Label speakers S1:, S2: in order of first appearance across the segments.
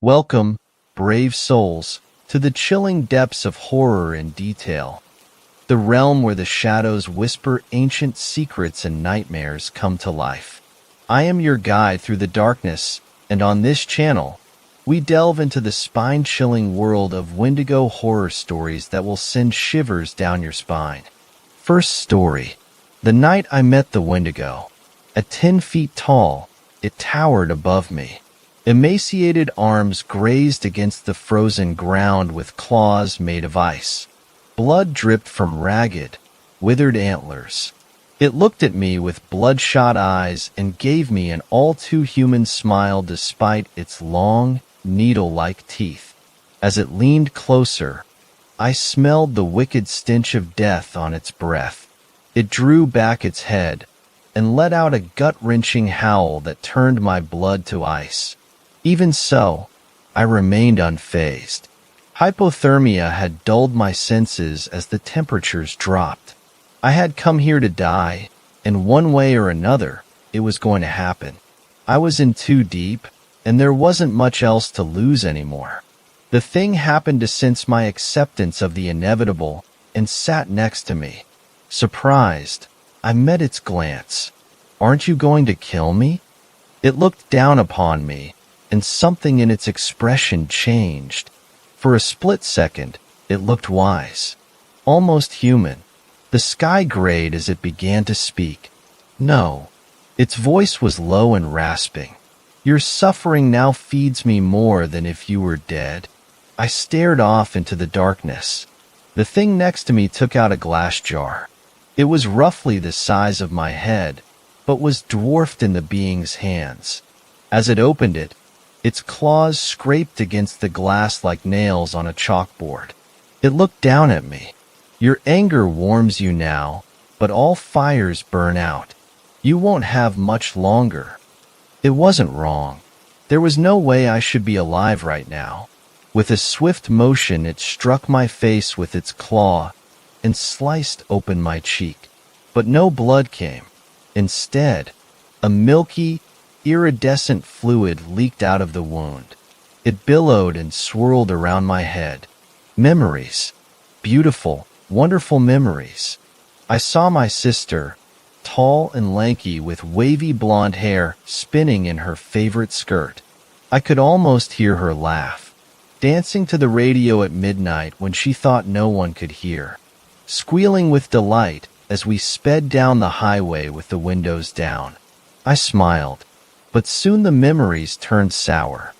S1: Welcome, brave souls, to the chilling depths of horror and detail, the realm where the shadows whisper ancient secrets and nightmares come to life. I am your guide through the darkness, and on this channel, we delve into the spine-chilling world of Wendigo horror stories that will send shivers down your spine. First story. The night I met the Wendigo. At 10 feet tall, it towered above me. Emaciated arms grazed against the frozen ground with claws made of ice. Blood dripped from ragged, withered antlers. It looked at me with bloodshot eyes and gave me an all-too-human smile despite its long, needle-like teeth. As it leaned closer, I smelled the wicked stench of death on its breath. It drew back its head and let out a gut-wrenching howl that turned my blood to ice. Even so, I remained unfazed. Hypothermia had dulled my senses as the temperatures dropped. I had come here to die, and one way or another, it was going to happen. I was in too deep, and there wasn't much else to lose anymore. The thing happened to sense my acceptance of the inevitable and sat next to me. Surprised, I met its glance. "Aren't you going to kill me?" It looked down upon me, and something in its expression changed. For a split second, it looked wise, almost human. The sky grayed as it began to speak. "No." Its voice was low and rasping. "Your suffering now feeds me more than if you were dead." I stared off into the darkness. The thing next to me took out a glass jar. It was roughly the size of my head, but was dwarfed in the being's hands. As it opened it, its claws scraped against the glass like nails on a chalkboard. It looked down at me. "Your anger warms you now, but all fires burn out. You won't have much longer." It wasn't wrong. There was no way I should be alive right now. With a swift motion, it struck my face with its claw and sliced open my cheek. But no blood came. Instead, a milky, iridescent fluid leaked out of the wound. It billowed and swirled around my head. Memories. Beautiful, wonderful memories. I saw my sister, tall and lanky with wavy blonde hair, spinning in her favorite skirt. I could almost hear her laugh, dancing to the radio at midnight when she thought no one could hear, squealing with delight as we sped down the highway with the windows down. I smiled, but soon the memories turned sour.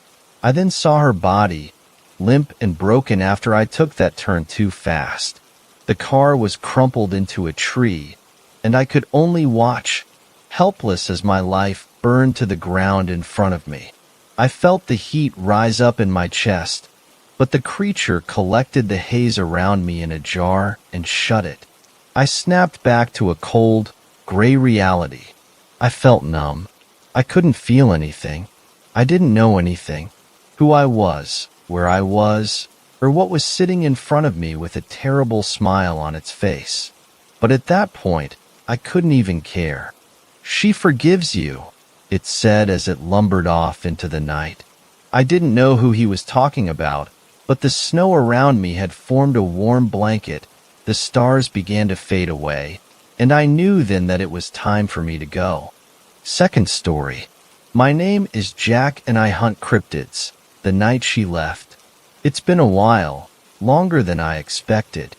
S1: I then saw her body, limp and broken after I took that turn too fast. The car was crumpled into a tree, and I could only watch, helpless as my life burned to the ground in front of me. I felt the heat rise up in my chest, but the creature collected the haze around me in a jar and shut it. I snapped back to a cold, gray reality. I felt numb. I couldn't feel anything. I didn't know anything. Who I was, where I was, or what was sitting in front of me with a terrible smile on its face. But at that point, I couldn't even care. "She forgives you," it said as it lumbered off into the night. I didn't know who he was talking about, but the snow around me had formed a warm blanket. The stars began to fade away, and I knew then that it was time for me to go. Second story. My name is Jack and I hunt cryptids. The night she left. It's been a while, longer than I expected.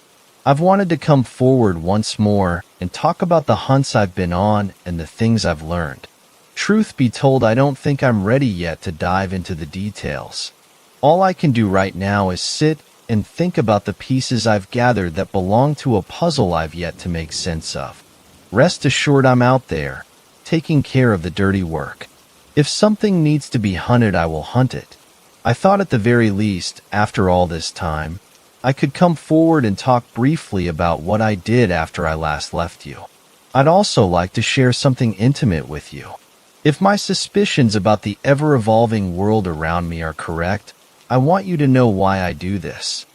S1: I've wanted to come forward once more and talk about the hunts I've been on and the things I've learned. Truth be told, I don't think I'm ready yet to dive into the details. All I can do right now is sit and think about the pieces I've gathered that belong to a puzzle I've yet to make sense of. Rest assured I'm out there, taking care of the dirty work. If something needs to be hunted, I will hunt it. I thought at the very least, after all this time, I could come forward and talk briefly about what I did after I last left you. I'd also like to share something intimate with you. If my suspicions about the ever-evolving world around me are correct, I want you to know why I do this.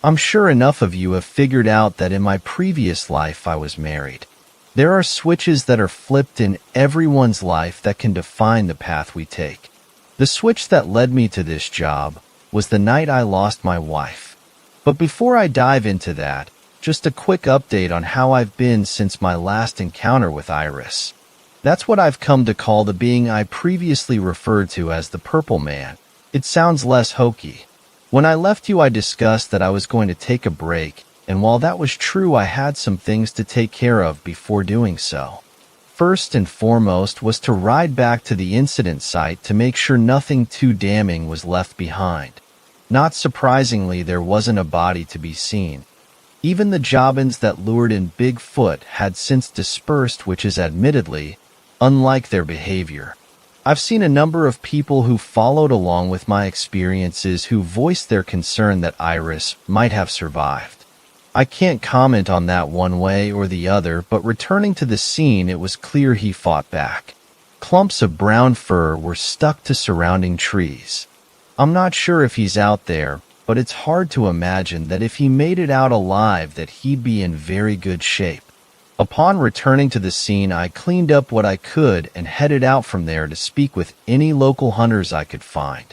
S1: I'm sure enough of you have figured out that in my previous life I was married. There are switches that are flipped in everyone's life that can define the path we take. The switch that led me to this job was the night I lost my wife. But before I dive into that, just a quick update on how I've been since my last encounter with Iris. That's what I've come to call the being I previously referred to as the Purple Man. It sounds less hokey. When I left you, I discussed that I was going to take a break, and while that was true, I had some things to take care of before doing so. First and foremost was to ride back to the incident site to make sure nothing too damning was left behind. Not surprisingly, there wasn't a body to be seen. Even the jobbins that lured in Bigfoot had since dispersed, which is admittedly unlike their behavior. I've seen a number of people who followed along with my experiences who voiced their concern that Iris might have survived. I can't comment on that one way or the other, but returning to the scene, it was clear he fought back. Clumps of brown fur were stuck to surrounding trees. I'm not sure if he's out there, but it's hard to imagine that if he made it out alive that he'd be in very good shape. Upon returning to the scene, I cleaned up what I could and headed out from there to speak with any local hunters I could find.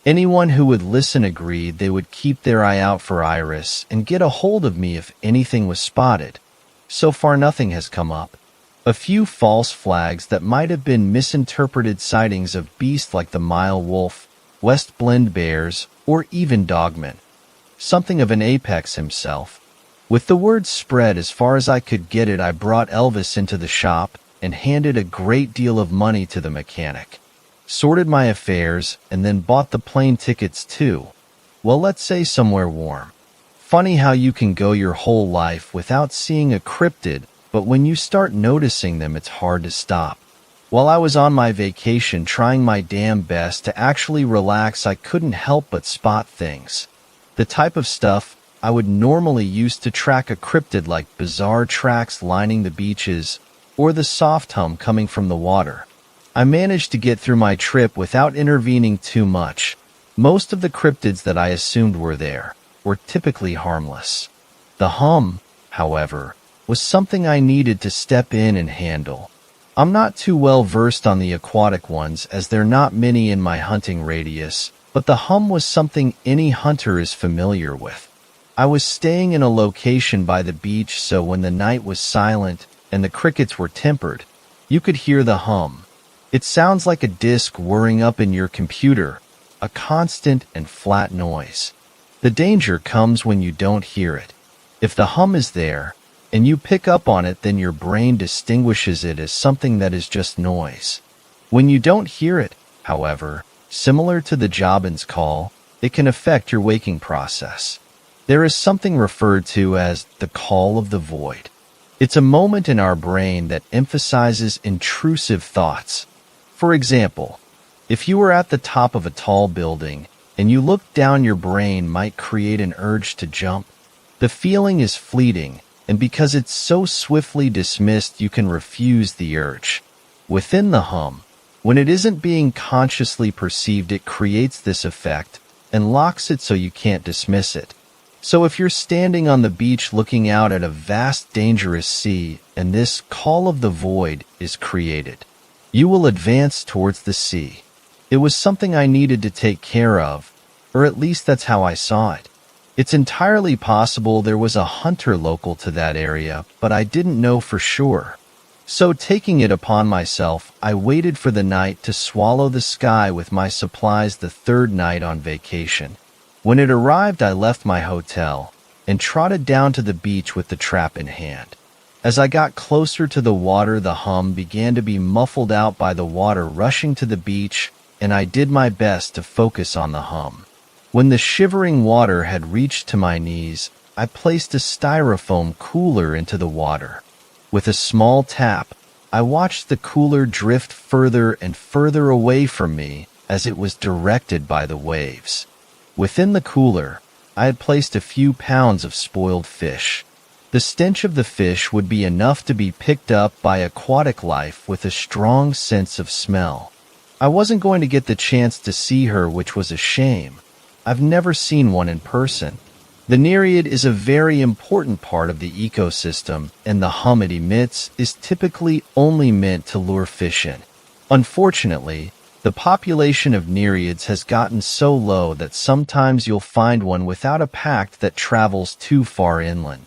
S1: Anyone who would listen agreed they would keep their eye out for Iris and get a hold of me if anything was spotted. So far, nothing has come up. A few false flags that might have been misinterpreted sightings of beasts like the Mile Wolf, West Blend bears, or even dogmen. Something of an apex himself. With the word spread as far as I could get it, I brought Elvis into the shop and handed a great deal of money to the mechanic. Sorted my affairs, and then bought the plane tickets too. Well, let's say somewhere warm. Funny how you can go your whole life without seeing a cryptid, but when you start noticing them, it's hard to stop. While I was on my vacation trying my damn best to actually relax, I couldn't help but spot things. The type of stuff I would normally use to track a cryptid, like bizarre tracks lining the beaches or the soft hum coming from the water. I managed to get through my trip without intervening too much. Most of the cryptids that I assumed were there were typically harmless. The hum, however, was something I needed to step in and handle. I'm not too well versed on the aquatic ones, as there are not many in my hunting radius, but the hum was something any hunter is familiar with. I was staying in a location by the beach, so when the night was silent and the crickets were tempered, you could hear the hum. It sounds like a disc whirring up in your computer, a constant and flat noise. The danger comes when you don't hear it. If the hum is there, and you pick up on it, then your brain distinguishes it as something that is just noise. When you don't hear it, however, similar to the jobbin's call, it can affect your waking process. There is something referred to as the call of the void. It's a moment in our brain that emphasizes intrusive thoughts. For example, if you were at the top of a tall building and you look down, your brain might create an urge to jump. The feeling is fleeting, and because it's so swiftly dismissed, you can refuse the urge. Within the hum, when it isn't being consciously perceived, it creates this effect and locks it so you can't dismiss it. So if you're standing on the beach looking out at a vast, dangerous sea, and this call of the void is created, you will advance towards the sea. It was something I needed to take care of, or at least that's how I saw it. It's entirely possible there was a hunter local to that area, but I didn't know for sure. So taking it upon myself, I waited for the night to swallow the sky with my supplies the third night on vacation. When it arrived, I left my hotel and trotted down to the beach with the trap in hand. As I got closer to the water, the hum began to be muffled out by the water rushing to the beach, and I did my best to focus on the hum. When the shivering water had reached to my knees, I placed a styrofoam cooler into the water. With a small tap, I watched the cooler drift further and further away from me as it was directed by the waves. Within the cooler, I had placed a few pounds of spoiled fish. The stench of the fish would be enough to be picked up by aquatic life with a strong sense of smell. I wasn't going to get the chance to see her, which was a shame. I've never seen one in person. The Nereid is a very important part of the ecosystem, and the hum it emits is typically only meant to lure fish in. Unfortunately, The population of Nereids has gotten so low that sometimes you'll find one without a pack that travels too far inland.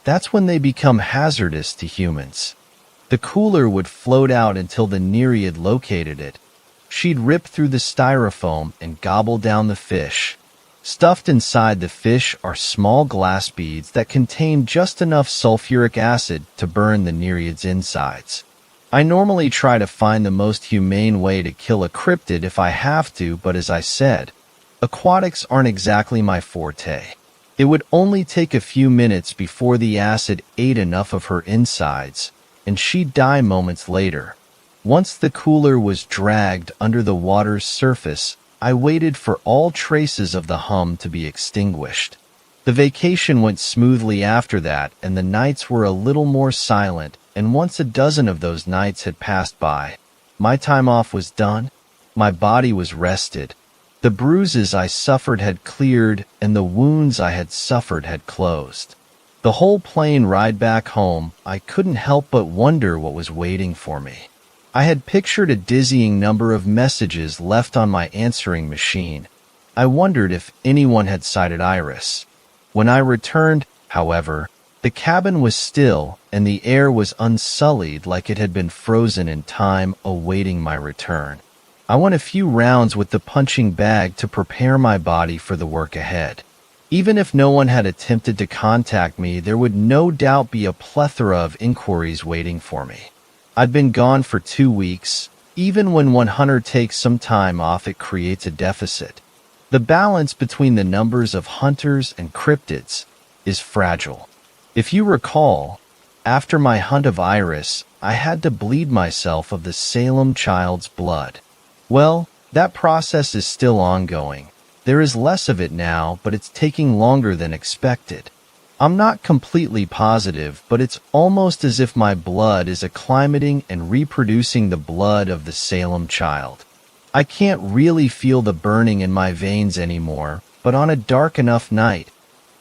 S1: That's when they become hazardous to humans. The cooler would float out until the Nereid located it. She'd rip through the styrofoam and gobble down the fish. Stuffed inside the fish are small glass beads that contain just enough sulfuric acid to burn the Nereid's insides. I normally try to find the most humane way to kill a cryptid if I have to, but as I said, aquatics aren't exactly my forte. It would only take a few minutes before the acid ate enough of her insides, and she'd die moments later. Once the cooler was dragged under the water's surface, I waited for all traces of the hum to be extinguished. The vacation went smoothly after that, and the nights were a little more silent, and once a dozen of those nights had passed by, my time off was done. My body was rested. The bruises I suffered had cleared, and the wounds I had suffered had closed. The whole plane ride back home, I couldn't help but wonder what was waiting for me. I had pictured a dizzying number of messages left on my answering machine. I wondered if anyone had sighted Iris. When I returned, however, the cabin was still, and the air was unsullied like it had been frozen in time, awaiting my return. I went a few rounds with the punching bag to prepare my body for the work ahead. Even if no one had attempted to contact me, there would no doubt be a plethora of inquiries waiting for me. I'd been gone for 2 weeks. Even when one hunter takes some time off, it creates a deficit. The balance between the numbers of hunters and cryptids is fragile. If you recall, after my hunt of Iris, I had to bleed myself of the Salem child's blood. Well, that process is still ongoing. There is less of it now, but it's taking longer than expected. I'm not completely positive, but it's almost as if my blood is acclimating and reproducing the blood of the Salem child. I can't really feel the burning in my veins anymore, but on a dark enough night,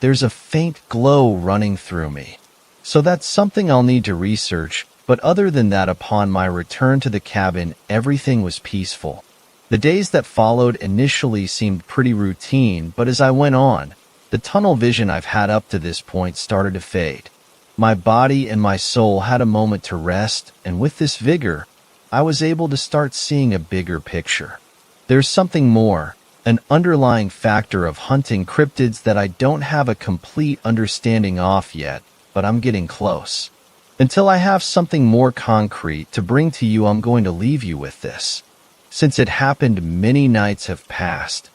S1: there's a faint glow running through me. So that's something I'll need to research, but other than that, upon my return to the cabin, everything was peaceful. The days that followed initially seemed pretty routine, but as I went on, the tunnel vision I've had up to this point started to fade. My body and my soul had a moment to rest, and with this vigor, I was able to start seeing a bigger picture. There's something more, an underlying factor of hunting cryptids that I don't have a complete understanding of yet, but I'm getting close. Until I have something more concrete to bring to you, I'm going to leave you with this. Since it happened, many nights have passed.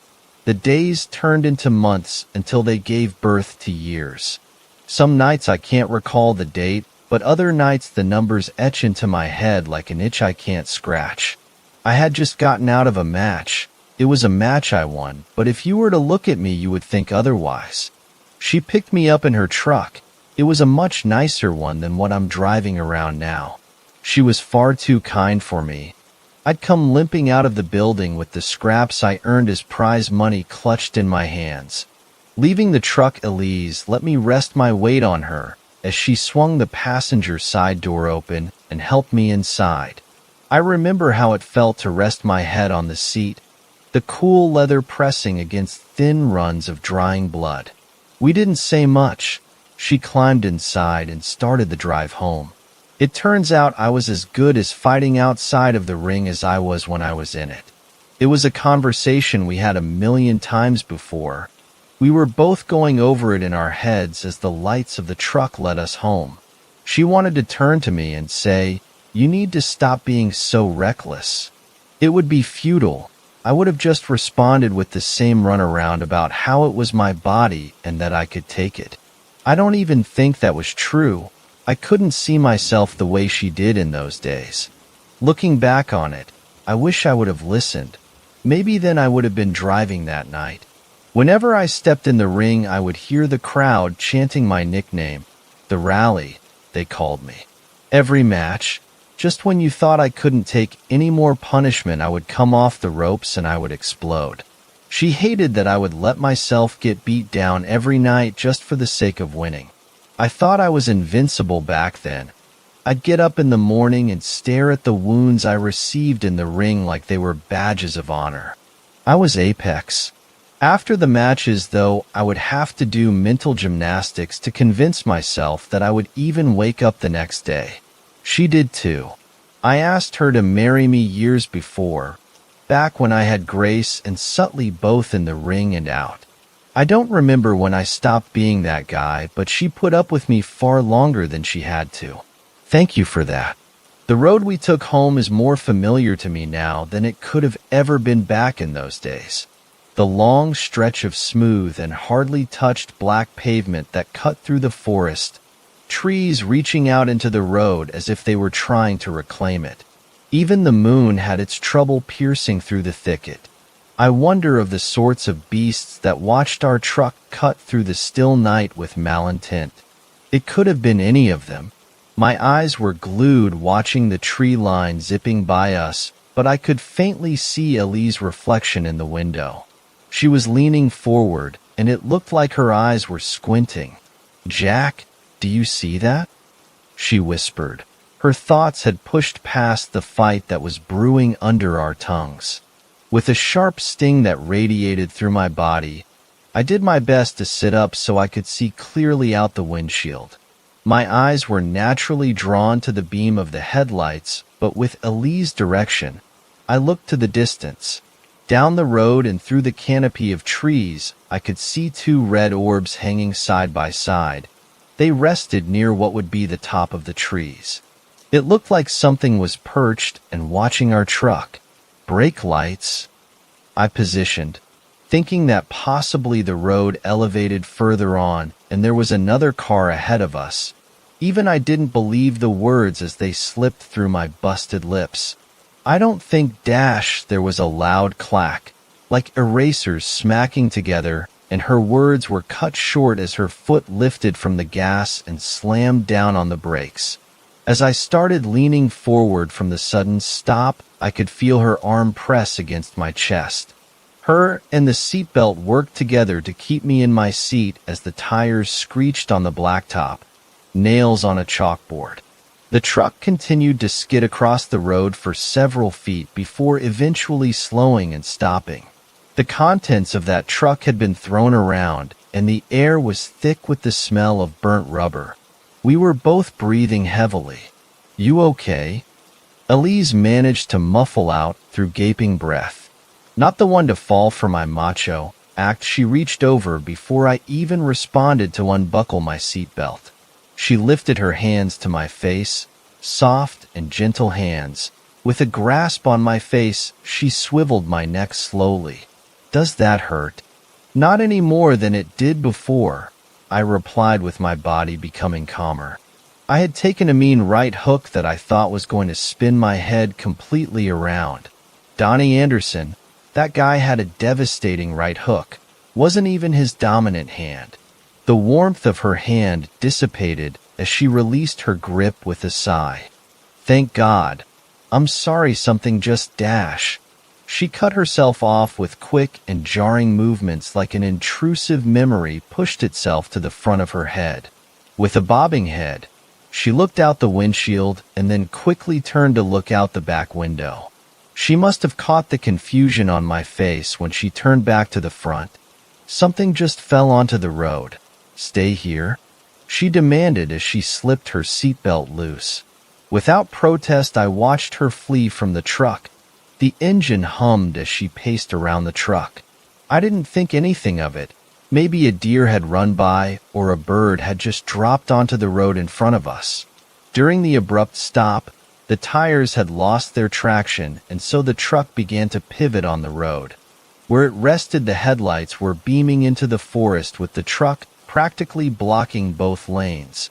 S1: The days turned into months until they gave birth to years. Some nights I can't recall the date, but other nights the numbers etch into my head like an itch I can't scratch. I had just gotten out of a match. It was a match I won, but if you were to look at me, you would think otherwise. She picked me up in her truck. It was a much nicer one than what I'm driving around now. She was far too kind for me. I'd come limping out of the building with the scraps I earned as prize money clutched in my hands. Leaving the truck, Elise let me rest my weight on her as she swung the passenger side door open and helped me inside. I remember how it felt to rest my head on the seat, the cool leather pressing against thin runs of drying blood. We didn't say much. She climbed inside and started the drive home. It turns out I was as good as fighting outside of the ring as I was when I was in it. It was a conversation we had 1,000,000 times before. We were both going over it in our heads as the lights of the truck led us home. She wanted to turn to me and say, "You need to stop being so reckless." It would be futile. I would have just responded with the same runaround about how it was my body and that I could take it. I don't even think that was true. I couldn't see myself the way she did in those days. Looking back on it, I wish I would have listened. Maybe then I would have been driving that night. Whenever I stepped in the ring, I would hear the crowd chanting my nickname, the Rally, they called me. Every match, just when you thought I couldn't take any more punishment, I would come off the ropes and I would explode. She hated that I would let myself get beat down every night just for the sake of winning. I thought I was invincible back then. I'd get up in the morning and stare at the wounds I received in the ring like they were badges of honor. I was apex. After the matches, though, I would have to do mental gymnastics to convince myself that I would even wake up the next day. She did too. I asked her to marry me years before, back when I had Grace and Sutley both in the ring and out. I don't remember when I stopped being that guy, but she put up with me far longer than she had to. Thank you for that. The road we took home is more familiar to me now than it could have ever been back in those days. The long stretch of smooth and hardly touched black pavement that cut through the forest, trees reaching out into the road as if they were trying to reclaim it. Even the moon had its trouble piercing through the thicket. I wonder of the sorts of beasts that watched our truck cut through the still night with malintent. It could have been any of them. My eyes were glued watching the tree line zipping by us, but I could faintly see Ellie's reflection in the window. She was leaning forward, and it looked like her eyes were squinting. "Jack, do you see that?" she whispered. Her thoughts had pushed past the fight that was brewing under our tongues. With a sharp sting that radiated through my body, I did my best to sit up so I could see clearly out the windshield. My eyes were naturally drawn to the beam of the headlights, but with Ellie's direction, I looked to the distance. Down the road and through the canopy of trees, I could see two red orbs hanging side by side. They rested near what would be the top of the trees. It looked like something was perched and watching our truck. Brake lights, I positioned, thinking that possibly the road elevated further on and there was another car ahead of us. Even I didn't believe the words as they slipped through my busted lips. I don't think dash. There was a loud clack, like erasers smacking together, and her words were cut short as her foot lifted from the gas and slammed down on the brakes. As I started leaning forward from the sudden stop, I could feel her arm press against my chest. Her and the seatbelt worked together to keep me in my seat as the tires screeched on the blacktop, nails on a chalkboard. The truck continued to skid across the road for several feet before eventually slowing and stopping. The contents of that truck had been thrown around, and the air was thick with the smell of burnt rubber. We were both breathing heavily. "You okay?" Elise managed to muffle out through gaping breath. Not the one to fall for my macho act, she reached over before I even responded to unbuckle my seatbelt. She lifted her hands to my face, soft and gentle hands. With a grasp on my face, she swiveled my neck slowly. "Does that hurt?" "Not any more than it did before," I replied with my body becoming calmer. I had taken a mean right hook that I thought was going to spin my head completely around. Donnie Anderson, that guy had a devastating right hook. Wasn't even his dominant hand. The warmth of her hand dissipated as she released her grip with a sigh. "Thank God. I'm sorry something just dash." She cut herself off with quick and jarring movements like an intrusive memory pushed itself to the front of her head. With a bobbing head, she looked out the windshield and then quickly turned to look out the back window. She must have caught the confusion on my face when she turned back to the front. Something just fell onto the road. "Stay here?" she demanded as she slipped her seatbelt loose. Without protest, I watched her flee from the truck. The engine hummed as she paced around the truck. I didn't think anything of it. Maybe a deer had run by or a bird had just dropped onto the road in front of us. During the abrupt stop, the tires had lost their traction, and so the truck began to pivot on the road. Where it rested, the headlights were beaming into the forest with the truck practically blocking both lanes.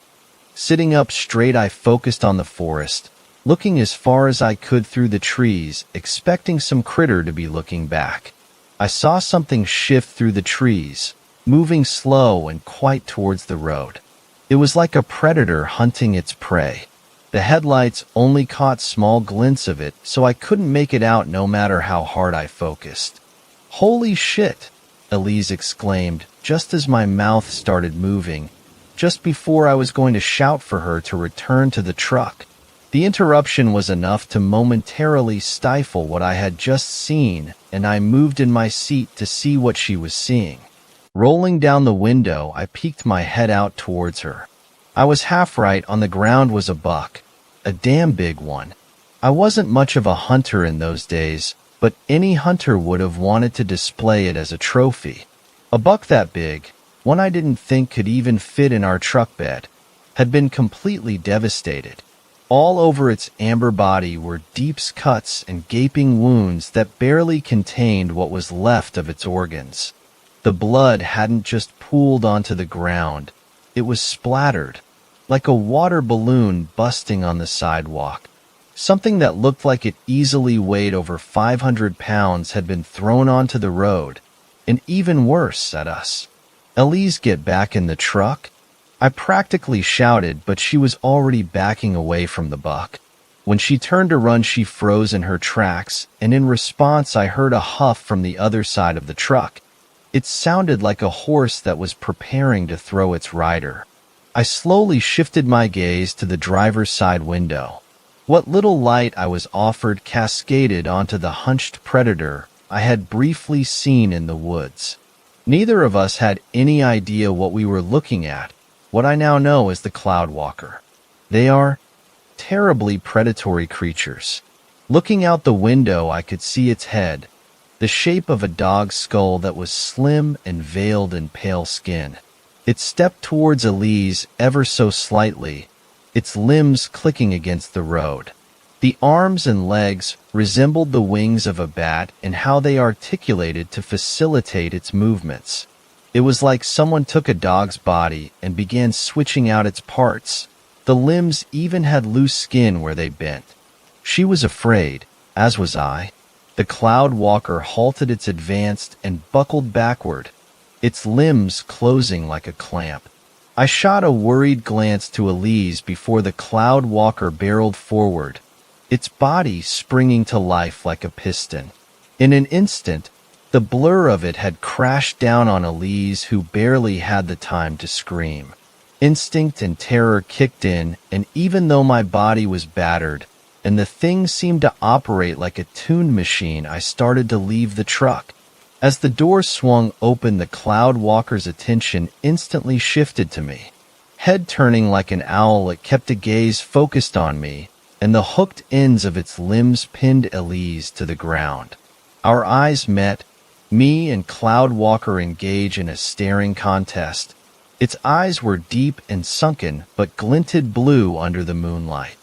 S1: Sitting up straight, I focused on the forest, looking as far as I could through the trees, expecting some critter to be looking back. I saw something shift through the trees, moving slow and quite towards the road. It was like a predator hunting its prey. The headlights only caught small glints of it, so I couldn't make it out no matter how hard I focused. "Holy shit!" Elise exclaimed just as my mouth started moving, just before I was going to shout for her to return to the truck. The interruption was enough to momentarily stifle what I had just seen, and I moved in my seat to see what she was seeing. Rolling down the window, I peeked my head out towards her. I was half right. On the ground was a buck, a damn big one. I wasn't much of a hunter in those days, but any hunter would have wanted to display it as a trophy. A buck that big, one I didn't think could even fit in our truck bed, had been completely devastated. All over its amber body were deep cuts and gaping wounds that barely contained what was left of its organs. The blood hadn't just pooled onto the ground, it was splattered, like a water balloon busting on the sidewalk. Something that looked like it easily weighed over 500 pounds had been thrown onto the road, and even worse, at us. "Elise, get back in the truck!" I practically shouted, but she was already backing away from the buck. When she turned to run, she froze in her tracks, and in response I heard a huff from the other side of the truck. It sounded like a horse that was preparing to throw its rider. I slowly shifted my gaze to the driver's side window. What little light I was offered cascaded onto the hunched predator I had briefly seen in the woods. Neither of us had any idea what we were looking at. What I now know is the Cloudwalker. They are terribly predatory creatures. Looking out the window, I could see its head, the shape of a dog's skull that was slim and veiled in pale skin. It stepped towards Elise ever so slightly, its limbs clicking against the road. The arms and legs resembled the wings of a bat in how they articulated to facilitate its movements. It was like someone took a dog's body and began switching out its parts. The limbs even had loose skin where they bent. She was afraid, as was I. The Cloudwalker halted its advance and buckled backward, its limbs closing like a clamp. I shot a worried glance to Elise before the Cloudwalker barreled forward, its body springing to life like a piston. In an instant, the blur of it had crashed down on Elise, who barely had the time to scream. Instinct and terror kicked in, and even though my body was battered, and the thing seemed to operate like a tuned machine, I started to leave the truck. As the door swung open, the Cloudwalker's attention instantly shifted to me. Head turning like an owl, it kept a gaze focused on me, and the hooked ends of its limbs pinned Elise to the ground. Our eyes met, me and Cloudwalker engaged in a staring contest. Its eyes were deep and sunken, but glinted blue under the moonlight.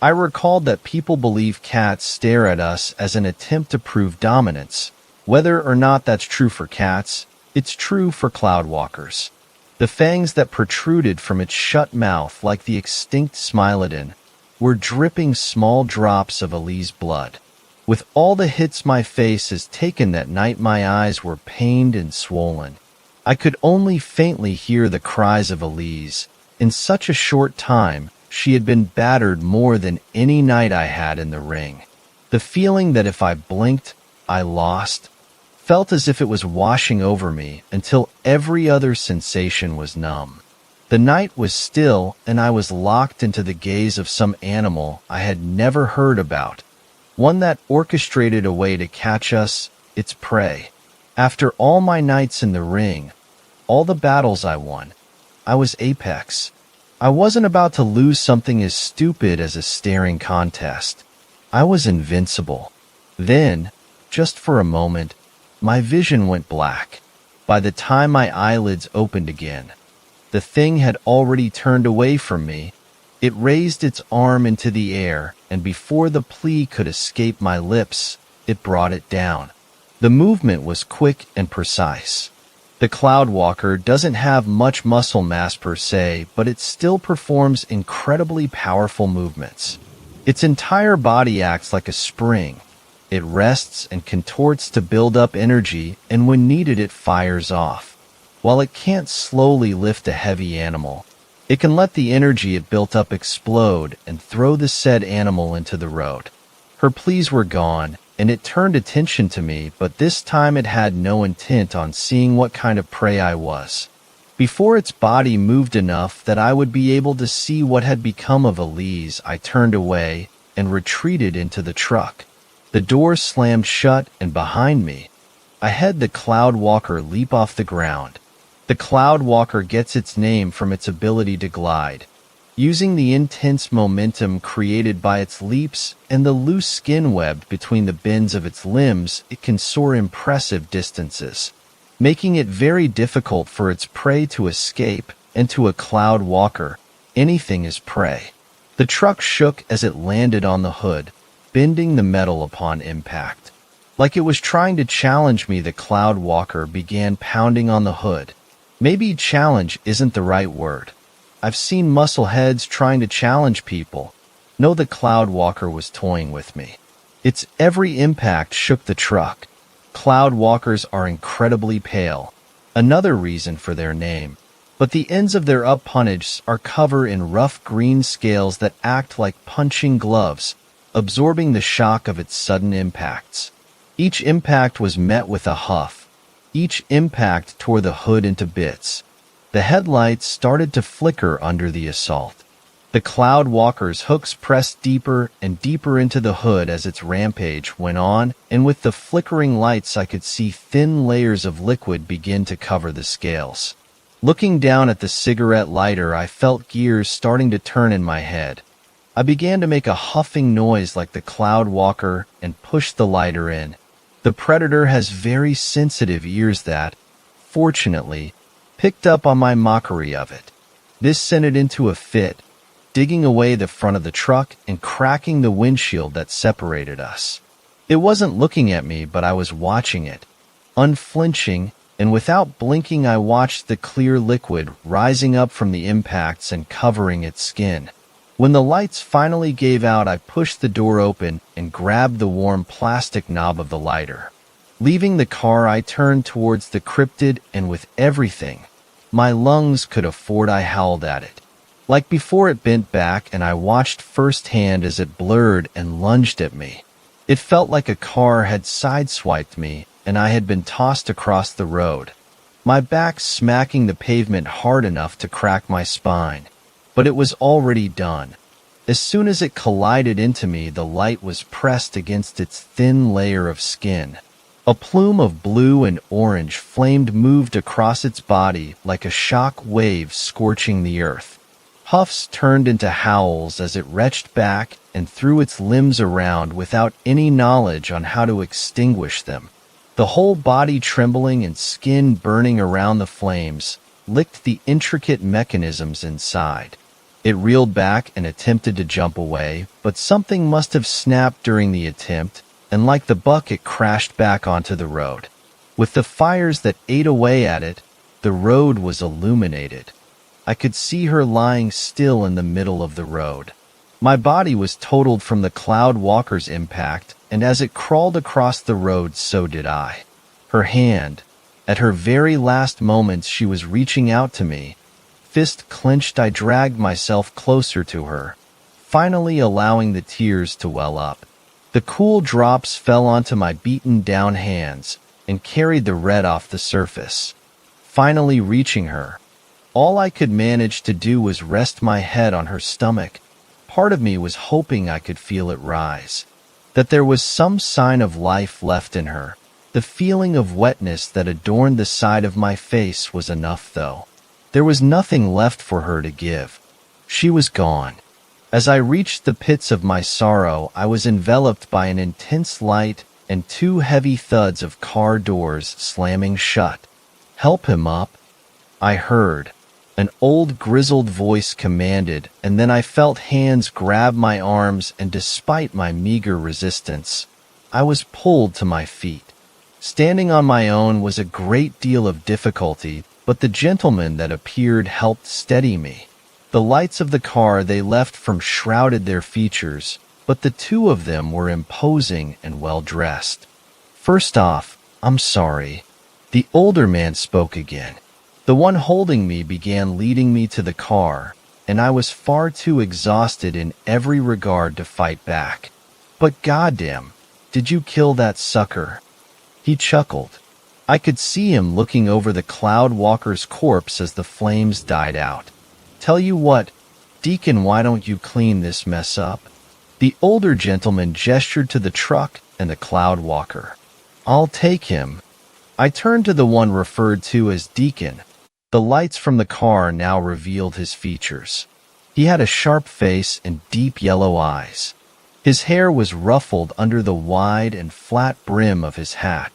S1: I recalled that people believe cats stare at us as an attempt to prove dominance. Whether or not that's true for cats, it's true for Cloudwalkers. The fangs that protruded from its shut mouth like the extinct Smilodon were dripping small drops of Elise's blood. With all the hits my face has taken that night, my eyes were pained and swollen. I could only faintly hear the cries of Elise. In such a short time, she had been battered more than any night I had in the ring. The feeling that if I blinked, I lost, felt as if it was washing over me until every other sensation was numb. The night was still, and I was locked into the gaze of some animal I had never heard about, one that orchestrated a way to catch us, its prey. After all my nights in the ring, all the battles I won, I was apex. I wasn't about to lose something as stupid as a staring contest. I was invincible. Then, just for a moment, my vision went black. By the time my eyelids opened again, the thing had already turned away from me. It raised its arm into the air, and before the plea could escape my lips, it brought it down. The movement was quick and precise. The Cloudwalker doesn't have much muscle mass per se, but it still performs incredibly powerful movements. Its entire body acts like a spring. It rests and contorts to build up energy, and when needed it fires off. While it can't slowly lift a heavy animal, it can let the energy it built up explode and throw the said animal into the road. Her pleas were gone, and it turned attention to me, but this time it had no intent on seeing what kind of prey I was. Before its body moved enough that I would be able to see what had become of Elise, I turned away and retreated into the truck. The door slammed shut, and behind me, I had the Cloud Walker leap off the ground. The Cloud Walker gets its name from its ability to glide. Using the intense momentum created by its leaps and the loose skin web between the bends of its limbs, it can soar impressive distances, making it very difficult for its prey to escape, and to a Cloud Walker, anything is prey. The truck shook as it landed on the hood, bending the metal upon impact. Like it was trying to challenge me, the Cloud Walker began pounding on the hood. Maybe challenge isn't the right word. I've seen muscleheads trying to challenge people. No, the Cloud Walker was toying with me. Its every impact shook the truck. Cloud Walkers are incredibly pale, another reason for their name, but the ends of their uppunches are covered in rough green scales that act like punching gloves, absorbing the shock of its sudden impacts. Each impact was met with a huff. Each impact tore the hood into bits. The headlights started to flicker under the assault. The Cloud Walker's hooks pressed deeper and deeper into the hood as its rampage went on, and with the flickering lights I could see thin layers of liquid begin to cover the scales. Looking down at the cigarette lighter, I felt gears starting to turn in my head. I began to make a huffing noise like the Cloud Walker and pushed the lighter in. The predator has very sensitive ears that, fortunately, picked up on my mockery of it. This sent it into a fit, digging away the front of the truck and cracking the windshield that separated us. It wasn't looking at me, but I was watching it. Unflinching, and without blinking, I watched the clear liquid rising up from the impacts and covering its skin. When the lights finally gave out, I pushed the door open and grabbed the warm plastic knob of the lighter. Leaving the car, I turned towards the cryptid, and with everything my lungs could afford, I howled at it. Like before, it bent back, and I watched firsthand as it blurred and lunged at me. It felt like a car had sideswiped me, and I had been tossed across the road, my back smacking the pavement hard enough to crack my spine. But it was already done. As soon as it collided into me, the light was pressed against its thin layer of skin. A plume of blue and orange flame moved across its body like a shock wave scorching the earth. Huffs turned into howls as it retched back and threw its limbs around without any knowledge on how to extinguish them. The whole body trembling and skin burning around the flames licked the intricate mechanisms inside. It reeled back and attempted to jump away, but something must have snapped during the attempt, and like the buck, it crashed back onto the road. With the fires that ate away at it, the road was illuminated. I could see her lying still in the middle of the road. My body was totaled from the Cloud Walker's impact, and as it crawled across the road, so did I. Her hand, at her very last moments, she was reaching out to me. Fist clenched, I dragged myself closer to her, finally allowing the tears to well up. The cool drops fell onto my beaten-down hands and carried the red off the surface. Finally reaching her, all I could manage to do was rest my head on her stomach. Part of me was hoping I could feel it rise, that there was some sign of life left in her. The feeling of wetness that adorned the side of my face was enough, though. There was nothing left for her to give. She was gone. As I reached the pits of my sorrow, I was enveloped by an intense light and two heavy thuds of car doors slamming shut. "Help him up," I heard. An old grizzled voice commanded, and then I felt hands grab my arms, and despite my meager resistance, I was pulled to my feet. Standing on my own was a great deal of difficulty, but the gentleman that appeared helped steady me. The lights of the car they left from shrouded their features, but the two of them were imposing and well-dressed. "First off, I'm sorry." The older man spoke again. The one holding me began leading me to the car, and I was far too exhausted in every regard to fight back. "But goddamn, did you kill that sucker?" He chuckled. I could see him looking over the Cloud Walker's corpse as the flames died out. "Tell you what, Deacon, why don't you clean this mess up?" The older gentleman gestured to the truck and the Cloud Walker. "I'll take him." I turned to the one referred to as Deacon. The lights from the car now revealed his features. He had a sharp face and deep yellow eyes. His hair was ruffled under the wide and flat brim of his hat.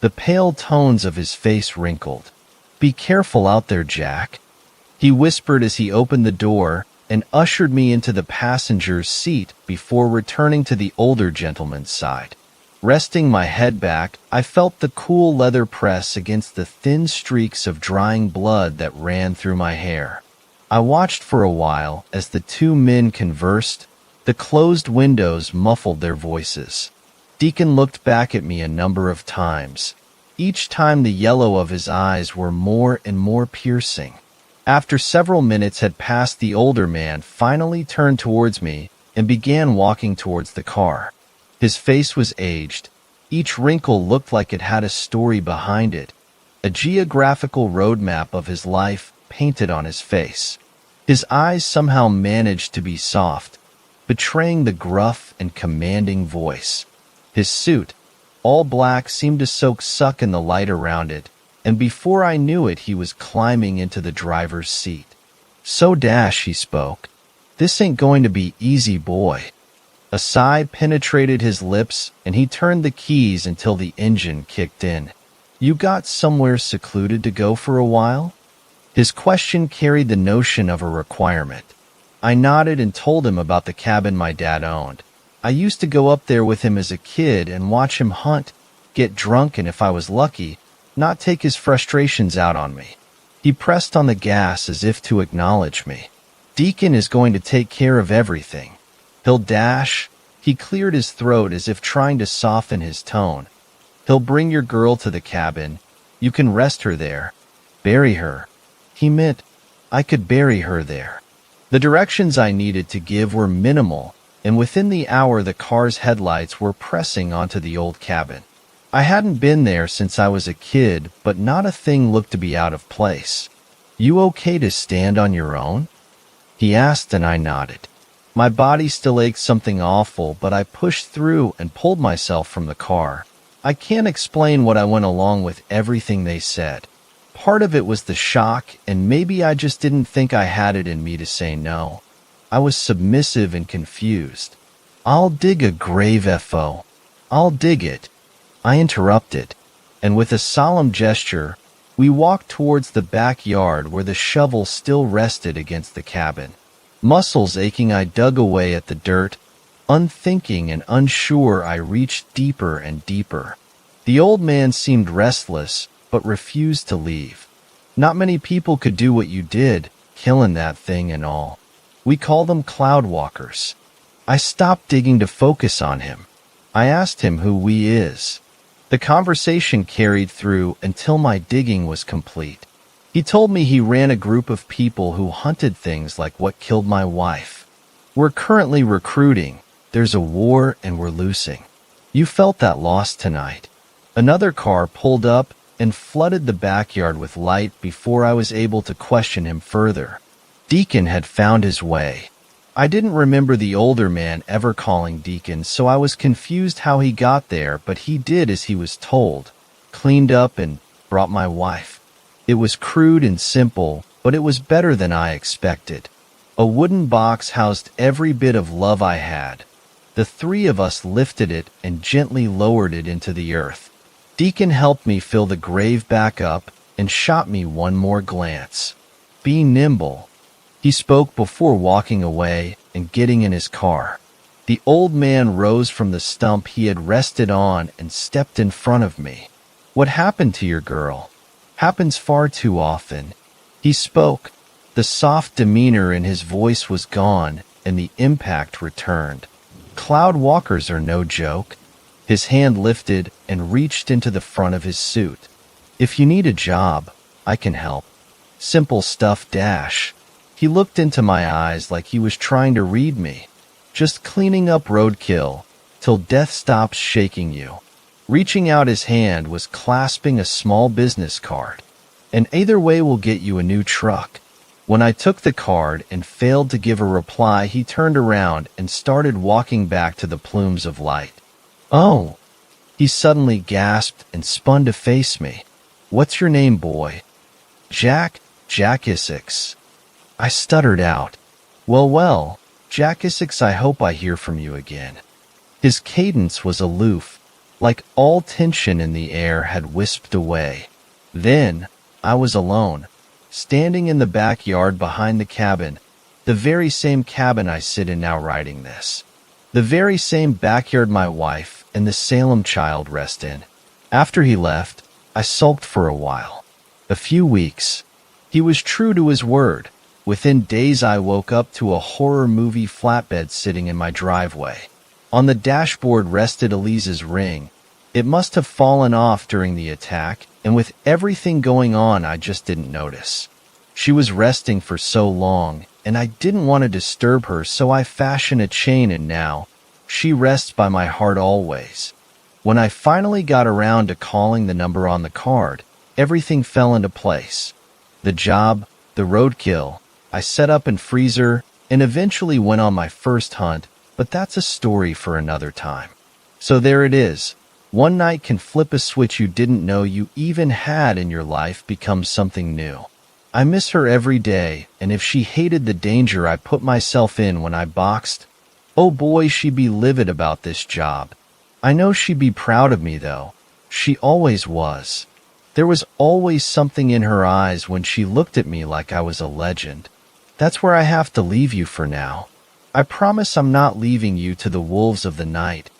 S1: The pale tones of his face wrinkled. "Be careful out there, Jack," he whispered as he opened the door and ushered me into the passenger's seat before returning to the older gentleman's side. Resting my head back, I felt the cool leather press against the thin streaks of drying blood that ran through my hair. I watched for a while as the two men conversed. The closed windows muffled their voices. Deacon looked back at me a number of times. Each time the yellow of his eyes were more and more piercing. After several minutes had passed, the older man finally turned towards me and began walking towards the car. His face was aged. Each wrinkle looked like it had a story behind it, a geographical roadmap of his life painted on his face. His eyes somehow managed to be soft, betraying the gruff and commanding voice. His suit, all black, seemed to suck in the light around it, and before I knew it, he was climbing into the driver's seat. "So, Dash," he spoke, "this ain't going to be easy, boy." A sigh penetrated his lips, and he turned the keys until the engine kicked in. "You got somewhere secluded to go for a while?" His question carried the notion of a requirement. I nodded and told him about the cabin my dad owned. I used to go up there with him as a kid and watch him hunt, get drunk, and if I was lucky, not take his frustrations out on me. He pressed on the gas as if to acknowledge me. "Deacon is going to take care of everything. He'll dash." He cleared his throat as if trying to soften his tone. "He'll bring your girl to the cabin. You can rest her there. Bury her." He meant I could bury her there. The directions I needed to give were minimal, and within the hour the car's headlights were pressing onto the old cabin. I hadn't been there since I was a kid, but not a thing looked to be out of place. "You okay to stand on your own?" he asked, and I nodded. My body still ached something awful, but I pushed through and pulled myself from the car. I can't explain what I went along with everything they said. Part of it was the shock, and maybe I just didn't think I had it in me to say no. I was submissive and confused. "I'll dig a grave, F.O. I'll dig it," I interrupted, and with a solemn gesture, we walked towards the backyard where the shovel still rested against the cabin. Muscles aching, I dug away at the dirt. Unthinking and unsure, I reached deeper and deeper. The old man seemed restless, but refused to leave. "Not many people could do what you did, killing that thing and all. We call them Cloud Walkers." I stopped digging to focus on him. I asked him who we is. The conversation carried through until my digging was complete. He told me he ran a group of people who hunted things like what killed my wife. "We're currently recruiting. There's a war and we're losing. You felt that loss tonight." Another car pulled up and flooded the backyard with light before I was able to question him further. Deacon had found his way. I didn't remember the older man ever calling Deacon, so I was confused how he got there, but he did as he was told. Cleaned up and brought my wife. It was crude and simple, but it was better than I expected. A wooden box housed every bit of love I had. The three of us lifted it and gently lowered it into the earth. Deacon helped me fill the grave back up and shot me one more glance. "Be nimble," he spoke before walking away and getting in his car. The old man rose from the stump he had rested on and stepped in front of me. "What happened to your girl?" "Happens far too often." He spoke. The soft demeanor in his voice was gone, and the impact returned. "Cloud Walkers are no joke." His hand lifted and reached into the front of his suit. "If you need a job, I can help. Simple stuff, Dash." He looked into my eyes like he was trying to read me. "Just cleaning up roadkill, till death stops shaking you." Reaching out his hand was clasping a small business card. "And either way will get you a new truck." When I took the card and failed to give a reply, he turned around and started walking back to the plumes of light. "Oh," he suddenly gasped and spun to face me. "What's your name, boy?" Jack Essex." I stuttered out. Well, Jack Essex, I hope I hear from you again." His cadence was aloof, like all tension in the air had wisped away. Then I was alone, standing in the backyard behind the cabin, the very same cabin I sit in now writing this. The very same backyard my wife and the Salem child rest in. After he left, I sulked for a while. A few weeks. He was true to his word. Within days I woke up to a horror movie flatbed sitting in my driveway. On the dashboard rested Elise's ring. It must have fallen off during the attack, and with everything going on I just didn't notice. She was resting for so long, and I didn't want to disturb her, so I fashioned a chain, and now she rests by my heart always. When I finally got around to calling the number on the card, everything fell into place. The job, the roadkill, I set up in freezer, and eventually went on my first hunt, but that's a story for another time. So there it is. One night can flip a switch you didn't know you even had in your life become something new. I miss her every day, and if she hated the danger I put myself in when I boxed, oh boy, she'd be livid about this job. I know she'd be proud of me, though. She always was. There was always something in her eyes when she looked at me like I was a legend. That's where I have to leave you for now. I promise I'm not leaving you to the wolves of the night.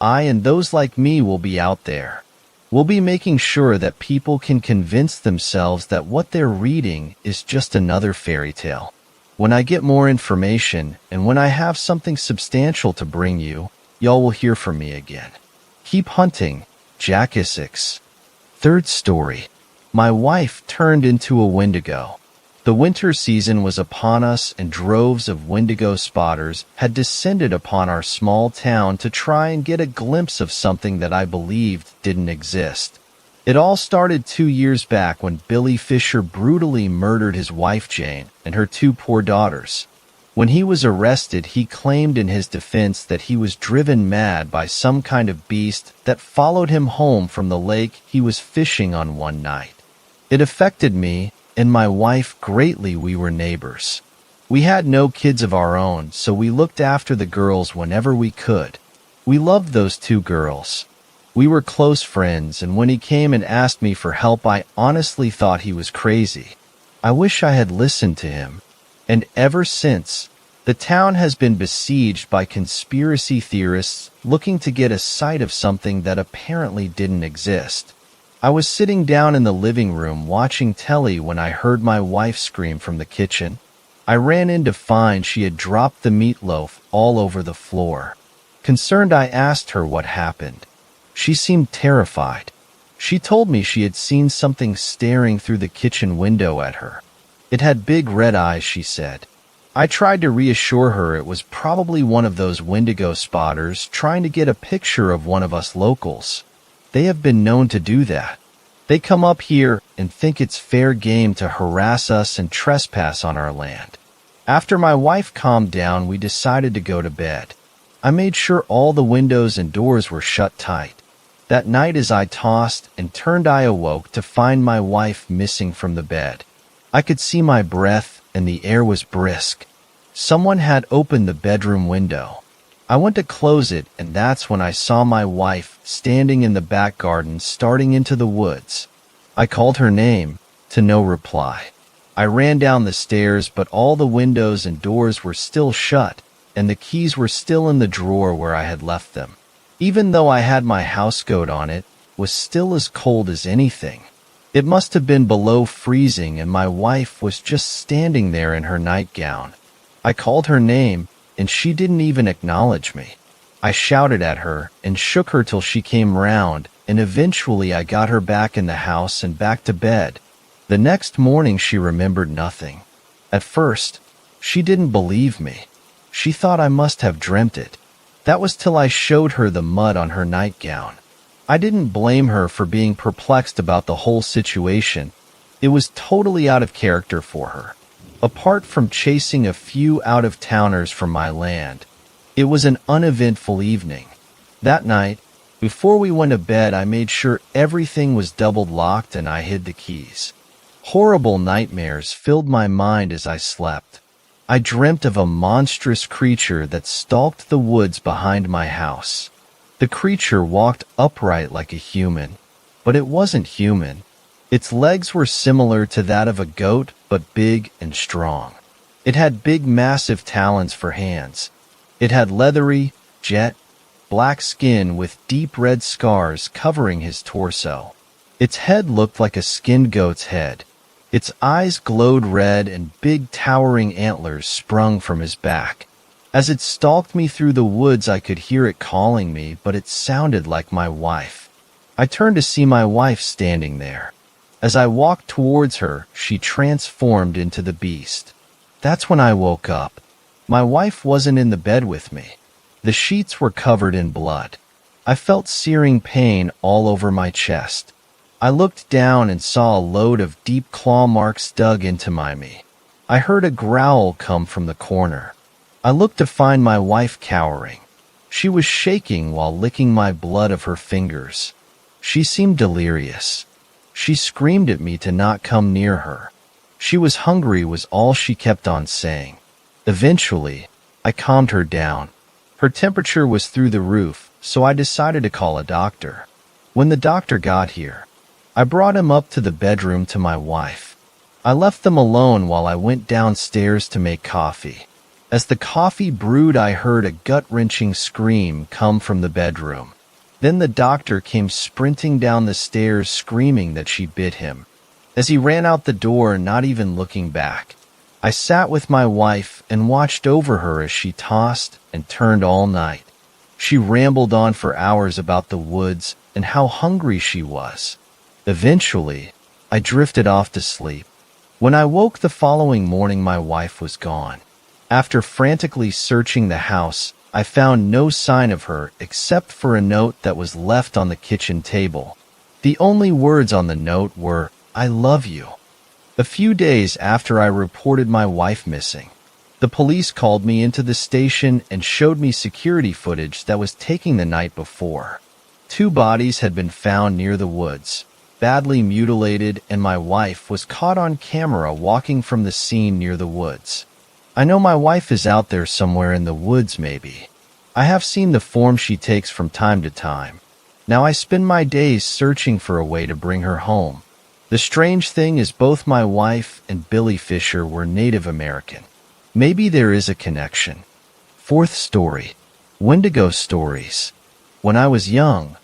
S1: I and those like me will be out there. We'll be making sure that people can convince themselves that what they're reading is just another fairy tale. When I get more information and when I have something substantial to bring you, y'all will hear from me again. Keep hunting, Jack Essex. Third story. My wife turned into a Wendigo. The winter season was upon us, and droves of Wendigo spotters had descended upon our small town to try and get a glimpse of something that I believed didn't exist. It all started 2 years back when Billy Fisher brutally murdered his wife Jane and her 2 poor daughters. When he was arrested, he claimed in his defense that he was driven mad by some kind of beast that followed him home from the lake he was fishing on one night. It affected me and my wife greatly. We were neighbors. We had no kids of our own, so we looked after the girls whenever we could. We loved those 2 girls. We were close friends, and when he came and asked me for help, I honestly thought he was crazy. I wish I had listened to him. And ever since, the town has been besieged by conspiracy theorists looking to get a sight of something that apparently didn't exist. I was sitting down in the living room watching telly when I heard my wife scream from the kitchen. I ran in to find she had dropped the meatloaf all over the floor. Concerned, I asked her what happened. She seemed terrified. She told me she had seen something staring through the kitchen window at her. It had big red eyes, she said. I tried to reassure her it was probably one of those Wendigo spotters trying to get a picture of one of us locals. They have been known to do that. They come up here and think it's fair game to harass us and trespass on our land. After my wife calmed down, we decided to go to bed. I made sure all the windows and doors were shut tight. That night, as I tossed and turned, I awoke to find my wife missing from the bed. I could see my breath, and the air was brisk. Someone had opened the bedroom window. I went to close it, and that's when I saw my wife standing in the back garden starting into the woods. I called her name, to no reply. I ran down the stairs, but all the windows and doors were still shut, and the keys were still in the drawer where I had left them. Even though I had my housecoat on, it was still as cold as anything. It must have been below freezing, and my wife was just standing there in her nightgown. I called her name, and she didn't even acknowledge me. I shouted at her and shook her till she came round, and eventually I got her back in the house and back to bed. The next morning she remembered nothing. At first, she didn't believe me. She thought I must have dreamt it. That was till I showed her the mud on her nightgown. I didn't blame her for being perplexed about the whole situation. It was totally out of character for her. Apart from chasing a few out-of-towners from my land, it was an uneventful evening. That night, before we went to bed, I made sure everything was double locked and I hid the keys. Horrible nightmares filled my mind as I slept. I dreamt of a monstrous creature that stalked the woods behind my house. The creature walked upright like a human, but it wasn't human. Its legs were similar to that of a goat, but big and strong. It had big, massive talons for hands. It had leathery, jet black skin with deep red scars covering his torso. Its head looked like a skinned goat's head. Its eyes glowed red and big towering antlers sprung from his back. As it stalked me through the woods, I could hear it calling me, but it sounded like my wife. I turned to see my wife standing there. As I walked towards her, she transformed into the beast. That's when I woke up. My wife wasn't in the bed with me. The sheets were covered in blood. I felt searing pain all over my chest. I looked down and saw a load of deep claw marks dug into me. I heard a growl come from the corner. I looked to find my wife cowering. She was shaking while licking my blood of her fingers. She seemed delirious. She screamed at me to not come near her. She was hungry was all she kept on saying. Eventually, I calmed her down. Her temperature was through the roof, so I decided to call a doctor. When the doctor got here, I brought him up to the bedroom to my wife. I left them alone while I went downstairs to make coffee. As the coffee brewed, I heard a gut-wrenching scream come from the bedroom. Then the doctor came sprinting down the stairs screaming that she bit him. As he ran out the door, not even looking back, I sat with my wife and watched over her as she tossed and turned all night. She rambled on for hours about the woods and how hungry she was. Eventually, I drifted off to sleep. When I woke the following morning, my wife was gone. After frantically searching the house, I found no sign of her except for a note that was left on the kitchen table. The only words on the note were, "I love you." A few days after I reported my wife missing, the police called me into the station and showed me security footage that was taken the night before. 2 bodies had been found near the woods, badly mutilated, and my wife was caught on camera walking from the scene near the woods. I know my wife is out there somewhere in the woods, maybe. I have seen the form she takes from time to time. Now I spend my days searching for a way to bring her home. The strange thing is both my wife and Billy Fisher were Native American. Maybe there is a connection. 4th story. Wendigo stories. When I was young,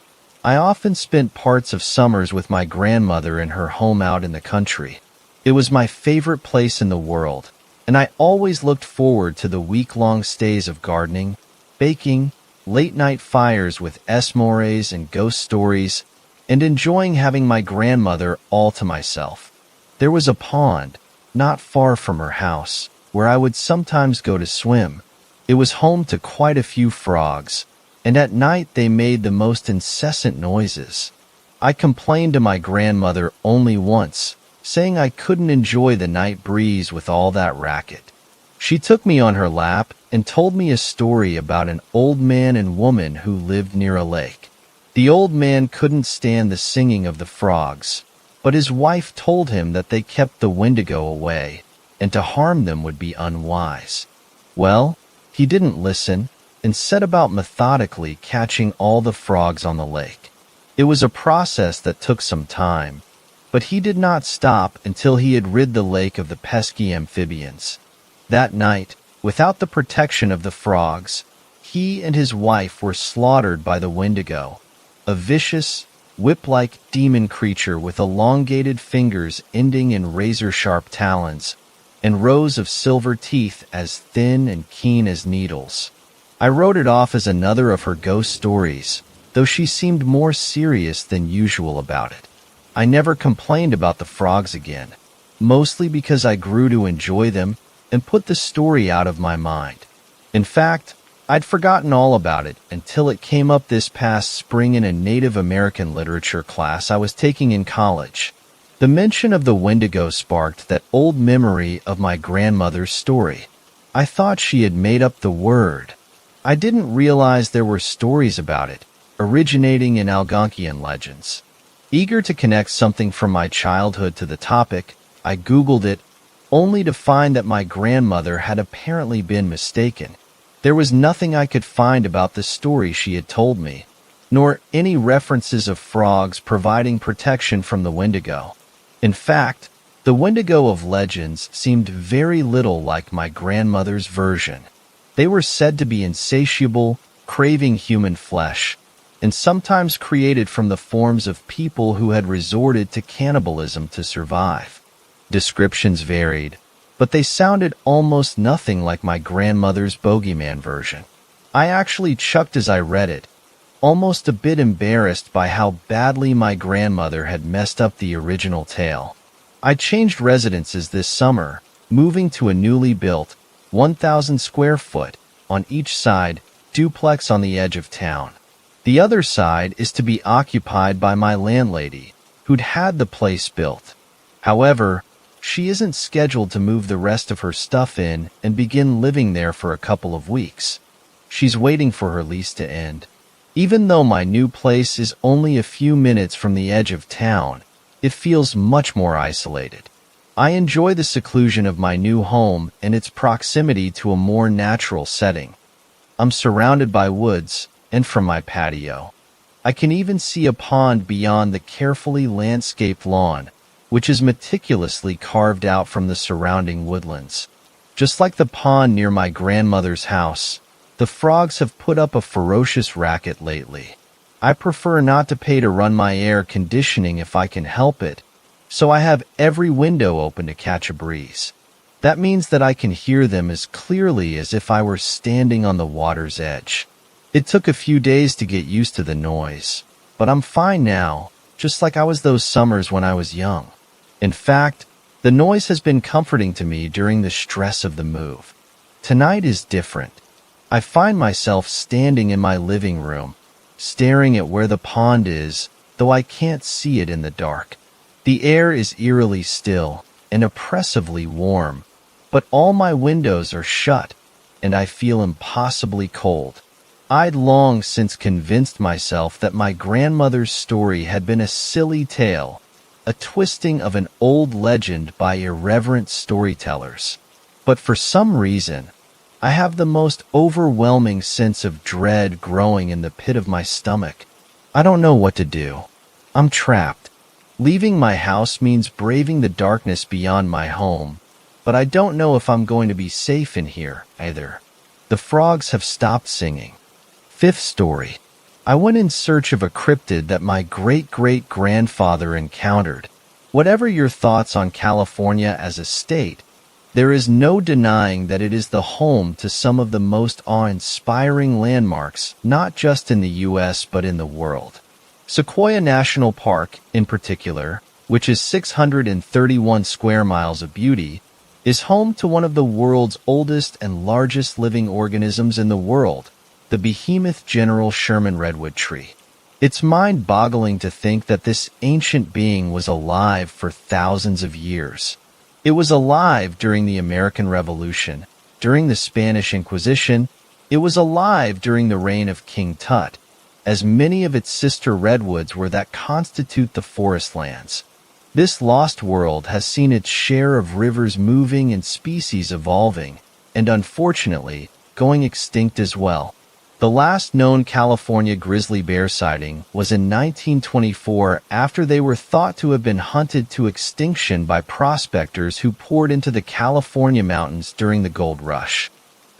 S1: I often spent parts of summers with my grandmother in her home out in the country. It was my favorite place in the world, and I always looked forward to the week-long stays of gardening, baking, late-night fires with s'mores and ghost stories, and enjoying having my grandmother all to myself. There was a pond, not far from her house, where I would sometimes go to swim. It was home to quite a few frogs, and at night they made the most incessant noises. I complained to my grandmother only once, saying I couldn't enjoy the night breeze with all that racket. She took me on her lap and told me a story about an old man and woman who lived near a lake. The old man couldn't stand the singing of the frogs, but his wife told him that they kept the Wendigo away, and to harm them would be unwise. Well, he didn't listen and set about methodically catching all the frogs on the lake. It was a process that took some time, but he did not stop until he had rid the lake of the pesky amphibians. That night, without the protection of the frogs, he and his wife were slaughtered by the Wendigo, a vicious, whip-like demon creature with elongated fingers ending in razor-sharp talons, and rows of silver teeth as thin and keen as needles. I wrote it off as another of her ghost stories, though she seemed more serious than usual about it. I never complained about the frogs again, mostly because I grew to enjoy them and put the story out of my mind. In fact, I'd forgotten all about it until it came up this past spring in a Native American literature class I was taking in college. The mention of the Wendigo sparked that old memory of my grandmother's story. I thought she had made up the word. I didn't realize there were stories about it, originating in Algonquian legends. Eager to connect something from my childhood to the topic, I Googled it, only to find that my grandmother had apparently been mistaken. There was nothing I could find about the story she had told me, nor any references of frogs providing protection from the Wendigo. In fact, the Wendigo of legends seemed very little like my grandmother's version. They were said to be insatiable, craving human flesh, and sometimes created from the forms of people who had resorted to cannibalism to survive. Descriptions varied, but they sounded almost nothing like my grandmother's bogeyman version. I actually chuckled as I read it, almost a bit embarrassed by how badly my grandmother had messed up the original tale. I changed residences this summer, moving to a newly built, 1,000 square foot, on each side, duplex on the edge of town. The other side is to be occupied by my landlady, who'd had the place built. However, she isn't scheduled to move the rest of her stuff in and begin living there for a couple of weeks. She's waiting for her lease to end. Even though my new place is only a few minutes from the edge of town, it feels much more isolated. I enjoy the seclusion of my new home and its proximity to a more natural setting. I'm surrounded by woods, and from my patio, I can even see a pond beyond the carefully landscaped lawn, which is meticulously carved out from the surrounding woodlands. Just like the pond near my grandmother's house, the frogs have put up a ferocious racket lately. I prefer not to pay to run my air conditioning if I can help it, so I have every window open to catch a breeze. That means that I can hear them as clearly as if I were standing on the water's edge. It took a few days to get used to the noise, but I'm fine now, just like I was those summers when I was young. In fact, the noise has been comforting to me during the stress of the move. Tonight is different. I find myself standing in my living room, staring at where the pond is, though I can't see it in the dark. The air is eerily still and oppressively warm, but all my windows are shut, and I feel impossibly cold. I'd long since convinced myself that my grandmother's story had been a silly tale, a twisting of an old legend by irreverent storytellers. But for some reason, I have the most overwhelming sense of dread growing in the pit of my stomach. I don't know what to do. I'm trapped. Leaving my house means braving the darkness beyond my home, but I don't know if I'm going to be safe in here either. The frogs have stopped singing. Fifth story. I went in search of a cryptid that my great-great-grandfather encountered. Whatever your thoughts on California as a state, there is no denying that it is the home to some of the most awe-inspiring landmarks, not just in the U.S. but in the world. Sequoia National Park, in particular, which is 631 square miles of beauty, is home to one of the world's oldest and largest living organisms in the world, the behemoth General Sherman redwood tree. It's mind-boggling to think that this ancient being was alive for thousands of years. It was alive during the American Revolution, during the Spanish Inquisition. It was alive during the reign of King Tut, as many of its sister redwoods were that constitute the forest lands. This lost world has seen its share of rivers moving and species evolving, and unfortunately, going extinct as well. The last known California grizzly bear sighting was in 1924 after they were thought to have been hunted to extinction by prospectors who poured into the California mountains during the gold rush.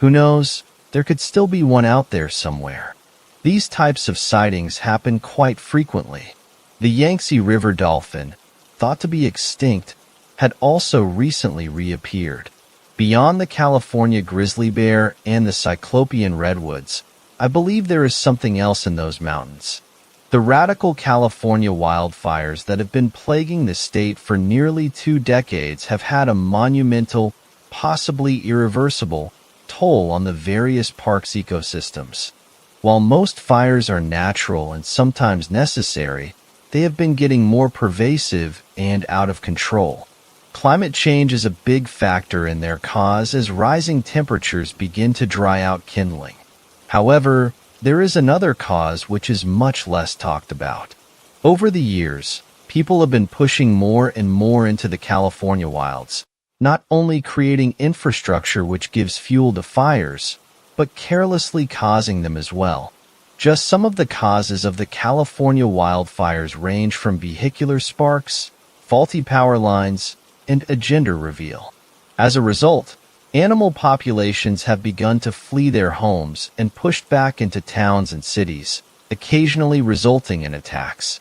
S1: Who knows, there could still be one out there somewhere. These types of sightings happen quite frequently. The Yangtze River dolphin, thought to be extinct, had also recently reappeared. Beyond the California grizzly bear and the Cyclopean redwoods, I believe there is something else in those mountains. The radical California wildfires that have been plaguing the state for nearly 2 decades have had a monumental, possibly irreversible, toll toll on the various parks' ecosystems. While most fires are natural and sometimes necessary, they have been getting more pervasive and out of control. Climate change is a big factor in their cause as rising temperatures begin to dry out kindling. However, there is another cause which is much less talked about. Over the years, people have been pushing more and more into the California wilds, not only creating infrastructure which gives fuel to fires, but carelessly causing them as well. Just some of the causes of the California wildfires range from vehicular sparks, faulty power lines, and a gender reveal. As a result, animal populations have begun to flee their homes and pushed back into towns and cities, occasionally resulting in attacks.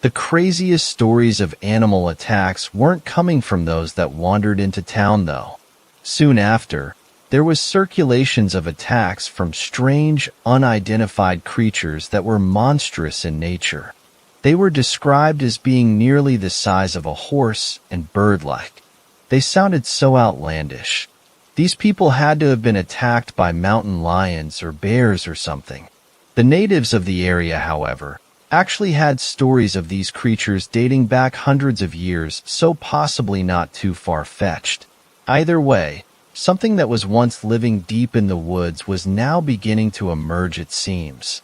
S1: The craziest stories of animal attacks weren't coming from those that wandered into town, though. Soon after, there was circulations of attacks from strange, unidentified creatures that were monstrous in nature. They were described as being nearly the size of a horse and bird-like. They sounded so outlandish. These people had to have been attacked by mountain lions or bears or something. The natives of the area, however, actually had stories of these creatures dating back hundreds of years, so possibly not too far-fetched. Either way, something that was once living deep in the woods was now beginning to emerge, it seems.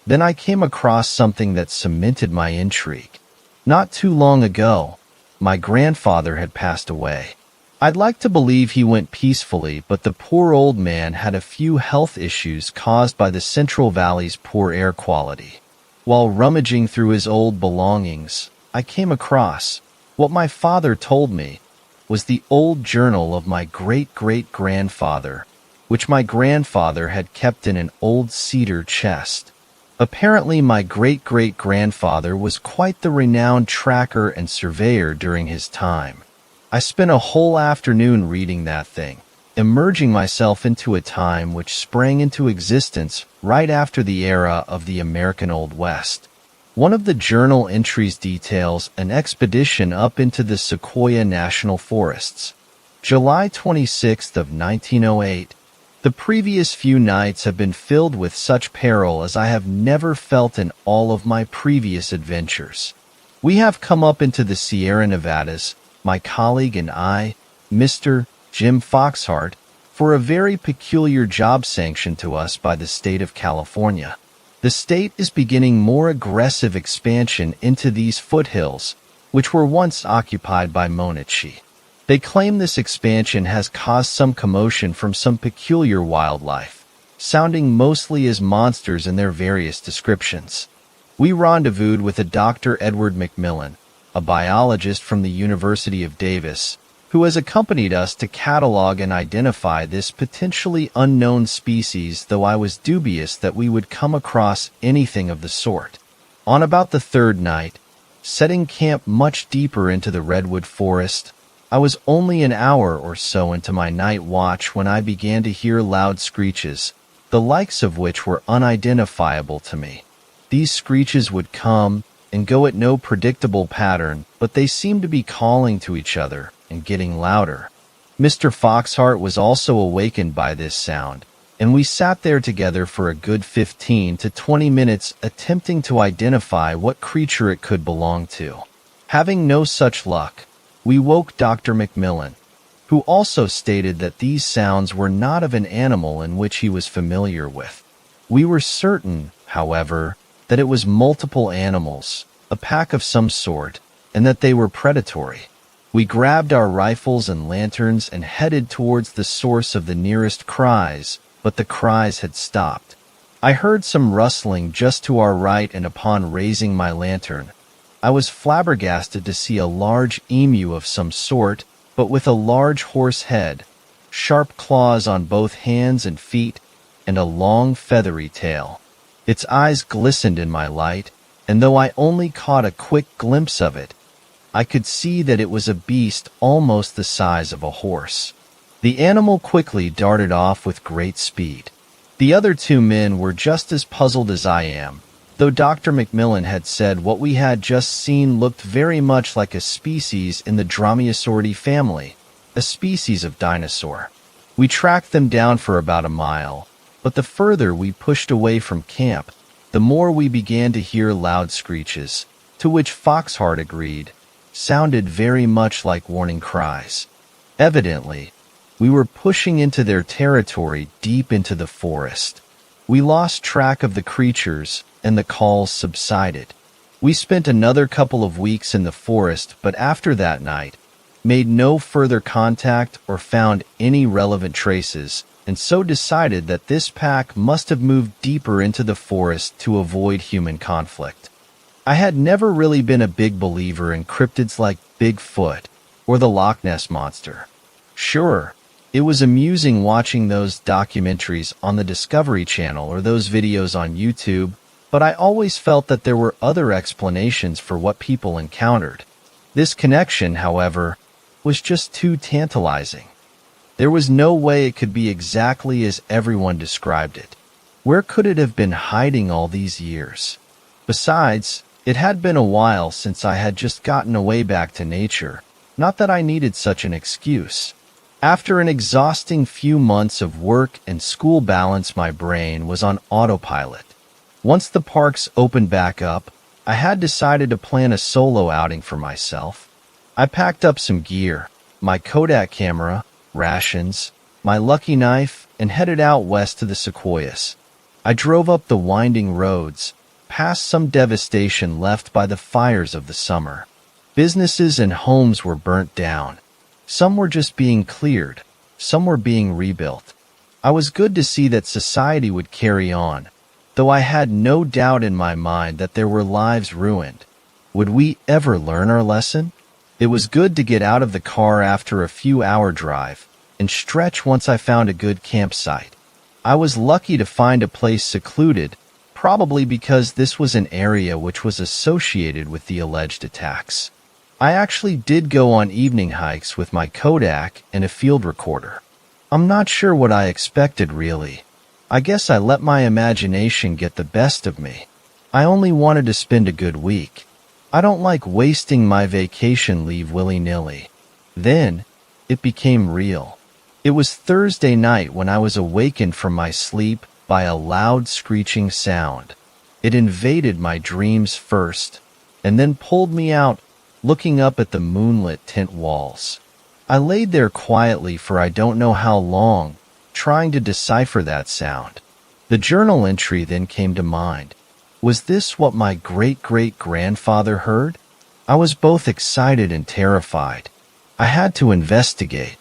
S1: Then I came across something that cemented my intrigue. Not too long ago, my grandfather had passed away. I'd like to believe he went peacefully, but the poor old man had a few health issues caused by the Central Valley's poor air quality. While rummaging through his old belongings, I came across what my father told me was the old journal of my great-great-grandfather, which my grandfather had kept in an old cedar chest. Apparently, my great-great-grandfather was quite the renowned tracker and surveyor during his time. I spent a whole afternoon reading that thing, immersing myself into a time which sprang into existence right after the era of the American Old West. One of the journal entries details an expedition up into the Sequoia National Forests. July 26th of 1908. The previous few nights have been filled with such peril as I have never felt in all of my previous adventures. We have come up into the Sierra Nevadas, my colleague and I, Mr. Jim Foxhart, for a very peculiar job sanctioned to us by the state of California. The state is beginning more aggressive expansion into these foothills, which were once occupied by Monachi. They claim this expansion has caused some commotion from some peculiar wildlife, sounding mostly as monsters in their various descriptions. We rendezvoused with a Dr. Edward McMillan, a biologist from the University of Davis, who has accompanied us to catalog and identify this potentially unknown species, though I was dubious that we would come across anything of the sort. On about the third night, setting camp much deeper into the redwood forest, I was only an hour or so into my night watch when I began to hear loud screeches, the likes of which were unidentifiable to me. These screeches would come and go at no predictable pattern, but they seemed to be calling to each other and getting louder. Mr. Foxhart was also awakened by this sound, and we sat there together for a good 15 to 20 minutes attempting to identify what creature it could belong to. Having no such luck, we woke Dr. McMillan, who also stated that these sounds were not of an animal in which he was familiar with. We were certain, however, that it was multiple animals, a pack of some sort, and that they were predatory. We grabbed our rifles and lanterns and headed towards the source of the nearest cries, but the cries had stopped. I heard some rustling just to our right, and upon raising my lantern, I was flabbergasted to see a large emu of some sort, but with a large horse head, sharp claws on both hands and feet, and a long feathery tail. Its eyes glistened in my light, and though I only caught a quick glimpse of it, I could see that it was a beast almost the size of a horse. The animal quickly darted off with great speed. The other two men were just as puzzled as I am, though Dr. McMillan had said what we had just seen looked very much like a species in the Dromaeosauridae family, a species of dinosaur. We tracked them down for about a mile, but the further we pushed away from camp, the more we began to hear loud screeches, to which Foxheart agreed, sounded very much like warning cries. Evidently, we were pushing into their territory deep into the forest. We lost track of the creatures, and the calls subsided. We spent another couple of weeks in the forest, but after that night, made no further contact or found any relevant traces, and so decided that this pack must have moved deeper into the forest to avoid human conflict. I had never really been a big believer in cryptids like Bigfoot or the Loch Ness Monster. Sure, it was amusing watching those documentaries on the Discovery Channel or those videos on YouTube, but I always felt that there were other explanations for what people encountered. This connection, however, was just too tantalizing. There was no way it could be exactly as everyone described it. Where could it have been hiding all these years? Besides, it had been a while since I had just gotten away back to nature, not that I needed such an excuse. After an exhausting few months of work and school balance, my brain was on autopilot. Once the parks opened back up, I had decided to plan a solo outing for myself. I packed up some gear, my Kodak camera, rations, my lucky knife, and headed out west to the Sequoias. I drove up the winding roads, past some devastation left by the fires of the summer. Businesses and homes were burnt down. Some were just being cleared, some were being rebuilt. I was good to see that society would carry on, though I had no doubt in my mind that there were lives ruined. Would we ever learn our lesson? It was good to get out of the car after a few-hour drive and stretch once I found a good campsite. I was lucky to find a place secluded, probably because this was an area which was associated with the alleged attacks. I actually did go on evening hikes with my Kodak and a field recorder. I'm not sure what I expected, really. I guess I let my imagination get the best of me. I only wanted to spend a good week. I don't like wasting my vacation leave willy-nilly. Then, it became real. It was Thursday night when I was awakened from my sleep by a loud screeching sound. It invaded my dreams first, and then pulled me out, looking up at the moonlit tent walls. I laid there quietly for I don't know how long, trying to decipher that sound. The journal entry then came to mind. Was this what my great-great-grandfather heard? I was both excited and terrified. I had to investigate.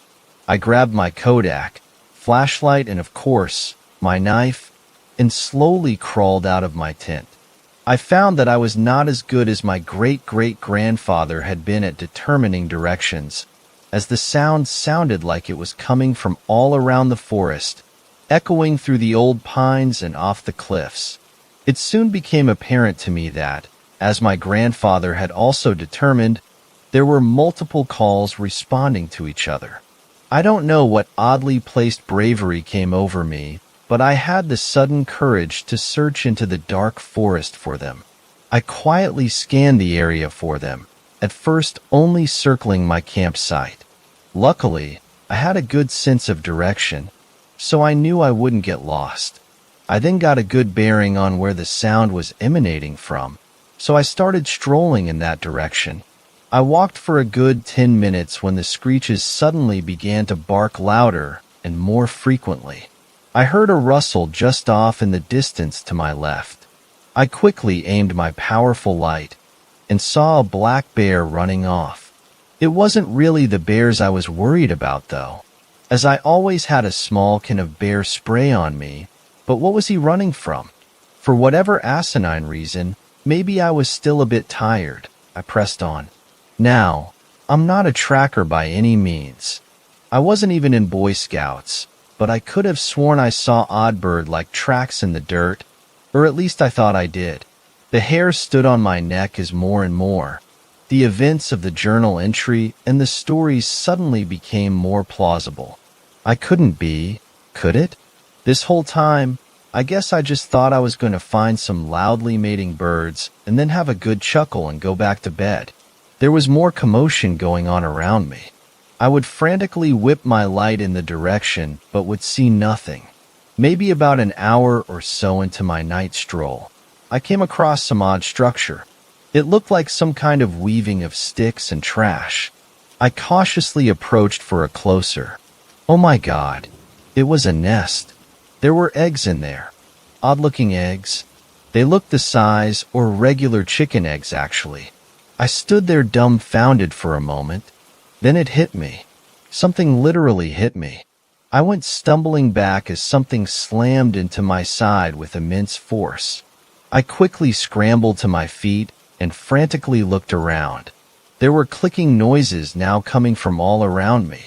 S1: I grabbed my Kodak, flashlight, and of course, my knife, and slowly crawled out of my tent. I found that I was not as good as my great-great-grandfather had been at determining directions, as the sound sounded like it was coming from all around the forest, echoing through the old pines and off the cliffs. It soon became apparent to me that, as my grandfather had also determined, there were multiple calls responding to each other. I don't know what oddly placed bravery came over me, but I had the sudden courage to search into the dark forest for them. I quietly scanned the area for them, at first only circling my campsite. Luckily, I had a good sense of direction, so I knew I wouldn't get lost. I then got a good bearing on where the sound was emanating from, so I started strolling in that direction. I walked for a good 10 minutes when the screeches suddenly began to bark louder and more frequently. I heard a rustle just off in the distance to my left. I quickly aimed my powerful light and saw a black bear running off. It wasn't really the bears I was worried about, though, as I always had a small can of bear spray on me. But what was he running from? For whatever asinine reason, maybe I was still a bit tired. I pressed on. Now, I'm not a tracker by any means. I wasn't even in Boy Scouts, but I could have sworn I saw odd-bird-like tracks in the dirt, or at least I thought I did. The hair stood on my neck as more and more. The events of the journal entry and the stories suddenly became more plausible. I couldn't be, could it? This whole time, I guess I just thought I was going to find some loudly mating birds and then have a good chuckle and go back to bed. There was more commotion going on around me. I would frantically whip my light in the direction, but would see nothing. Maybe about an hour or so into my night stroll, I came across some odd structure. It looked like some kind of weaving of sticks and trash. I cautiously approached for a closer. Oh my God, it was a nest. There were eggs in there. Odd-looking eggs. They looked the size or regular chicken eggs, actually. I stood there dumbfounded for a moment. Then it hit me. Something literally hit me. I went stumbling back as something slammed into my side with immense force. I quickly scrambled to my feet and frantically looked around. There were clicking noises now coming from all around me.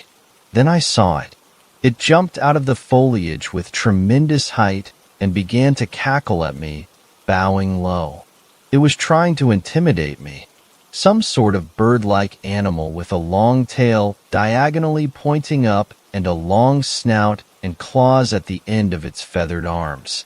S1: Then I saw it. It jumped out of the foliage with tremendous height and began to cackle at me, bowing low. It was trying to intimidate me. Some sort of bird-like animal with a long tail diagonally pointing up and a long snout and claws at the end of its feathered arms.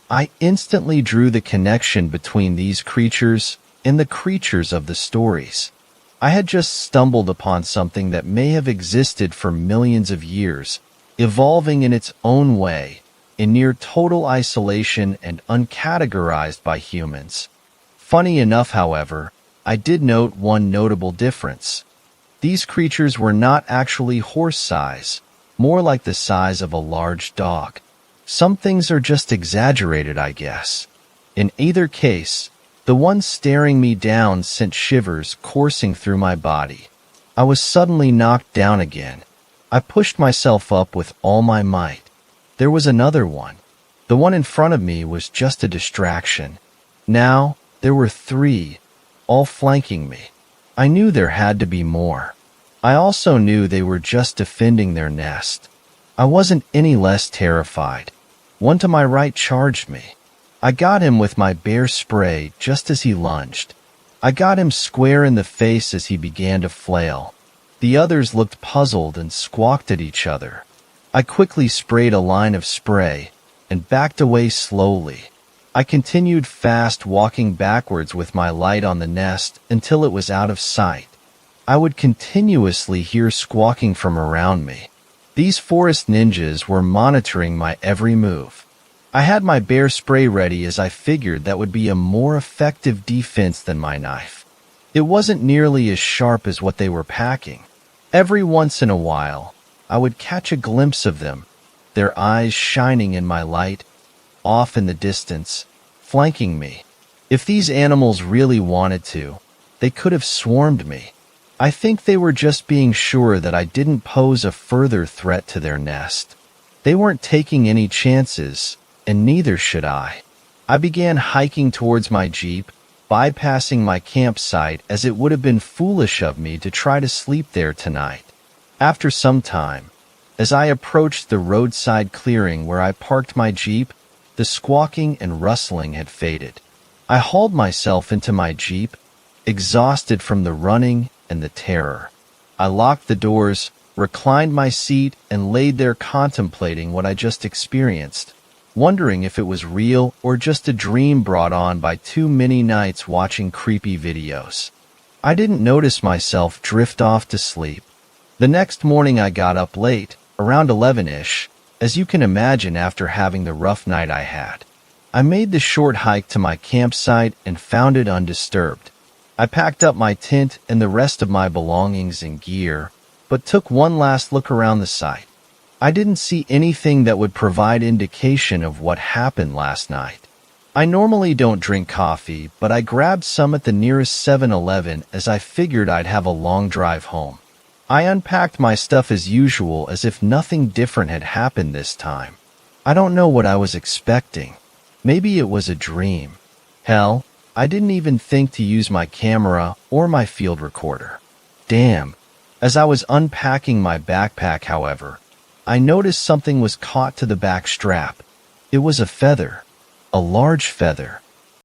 S1: I instantly drew the connection between these creatures and the creatures of the stories. I had just stumbled upon something that may have existed for millions of years, evolving in its own way, in near total isolation and uncategorized by humans. Funny enough, however, I did note one notable difference. These creatures were not actually horse size, more like the size of a large dog. Some things are just exaggerated, I guess. In either case, the one staring me down sent shivers coursing through my body. I was suddenly knocked down again. I pushed myself up with all my might. There was another one. The one in front of me was just a distraction. Now, there were three, all flanking me. I knew there had to be more. I also knew they were just defending their nest. I wasn't any less terrified. One to my right charged me. I got him with my bear spray just as he lunged. I got him square in the face as he began to flail. The others looked puzzled and squawked at each other. I quickly sprayed a line of spray and backed away slowly. I continued fast, walking backwards with my light on the nest until it was out of sight. I would continuously hear squawking from around me. These forest ninjas were monitoring my every move. I had my bear spray ready as I figured that would be a more effective defense than my knife. It wasn't nearly as sharp as what they were packing. Every once in a while, I would catch a glimpse of them, their eyes shining in my light, off in the distance, flanking me. If these animals really wanted to, they could have swarmed me. I think they were just being sure that I didn't pose a further threat to their nest. They weren't taking any chances, and neither should I. I began hiking towards my Jeep, bypassing my campsite as it would have been foolish of me to try to sleep there tonight. After some time, as I approached the roadside clearing where I parked my Jeep, the squawking and rustling had faded. I hauled myself into my Jeep, exhausted from the running and the terror. I locked the doors, reclined my seat, and laid there contemplating what I just experienced, wondering if it was real or just a dream brought on by too many nights watching creepy videos. I didn't notice myself drift off to sleep. The next morning I got up late, around 11-ish, as you can imagine after having the rough night I had. I made the short hike to my campsite and found it undisturbed. I packed up my tent and the rest of my belongings and gear, but took one last look around the site. I didn't see anything that would provide indication of what happened last night. I normally don't drink coffee, but I grabbed some at the nearest 7-Eleven as I figured I'd have a long drive home. I unpacked my stuff as usual as if nothing different had happened this time. I don't know what I was expecting. Maybe it was a dream. Hell, I didn't even think to use my camera or my field recorder. Damn. As I was unpacking my backpack, however, I noticed something was caught to the back strap. It was a feather. A large feather.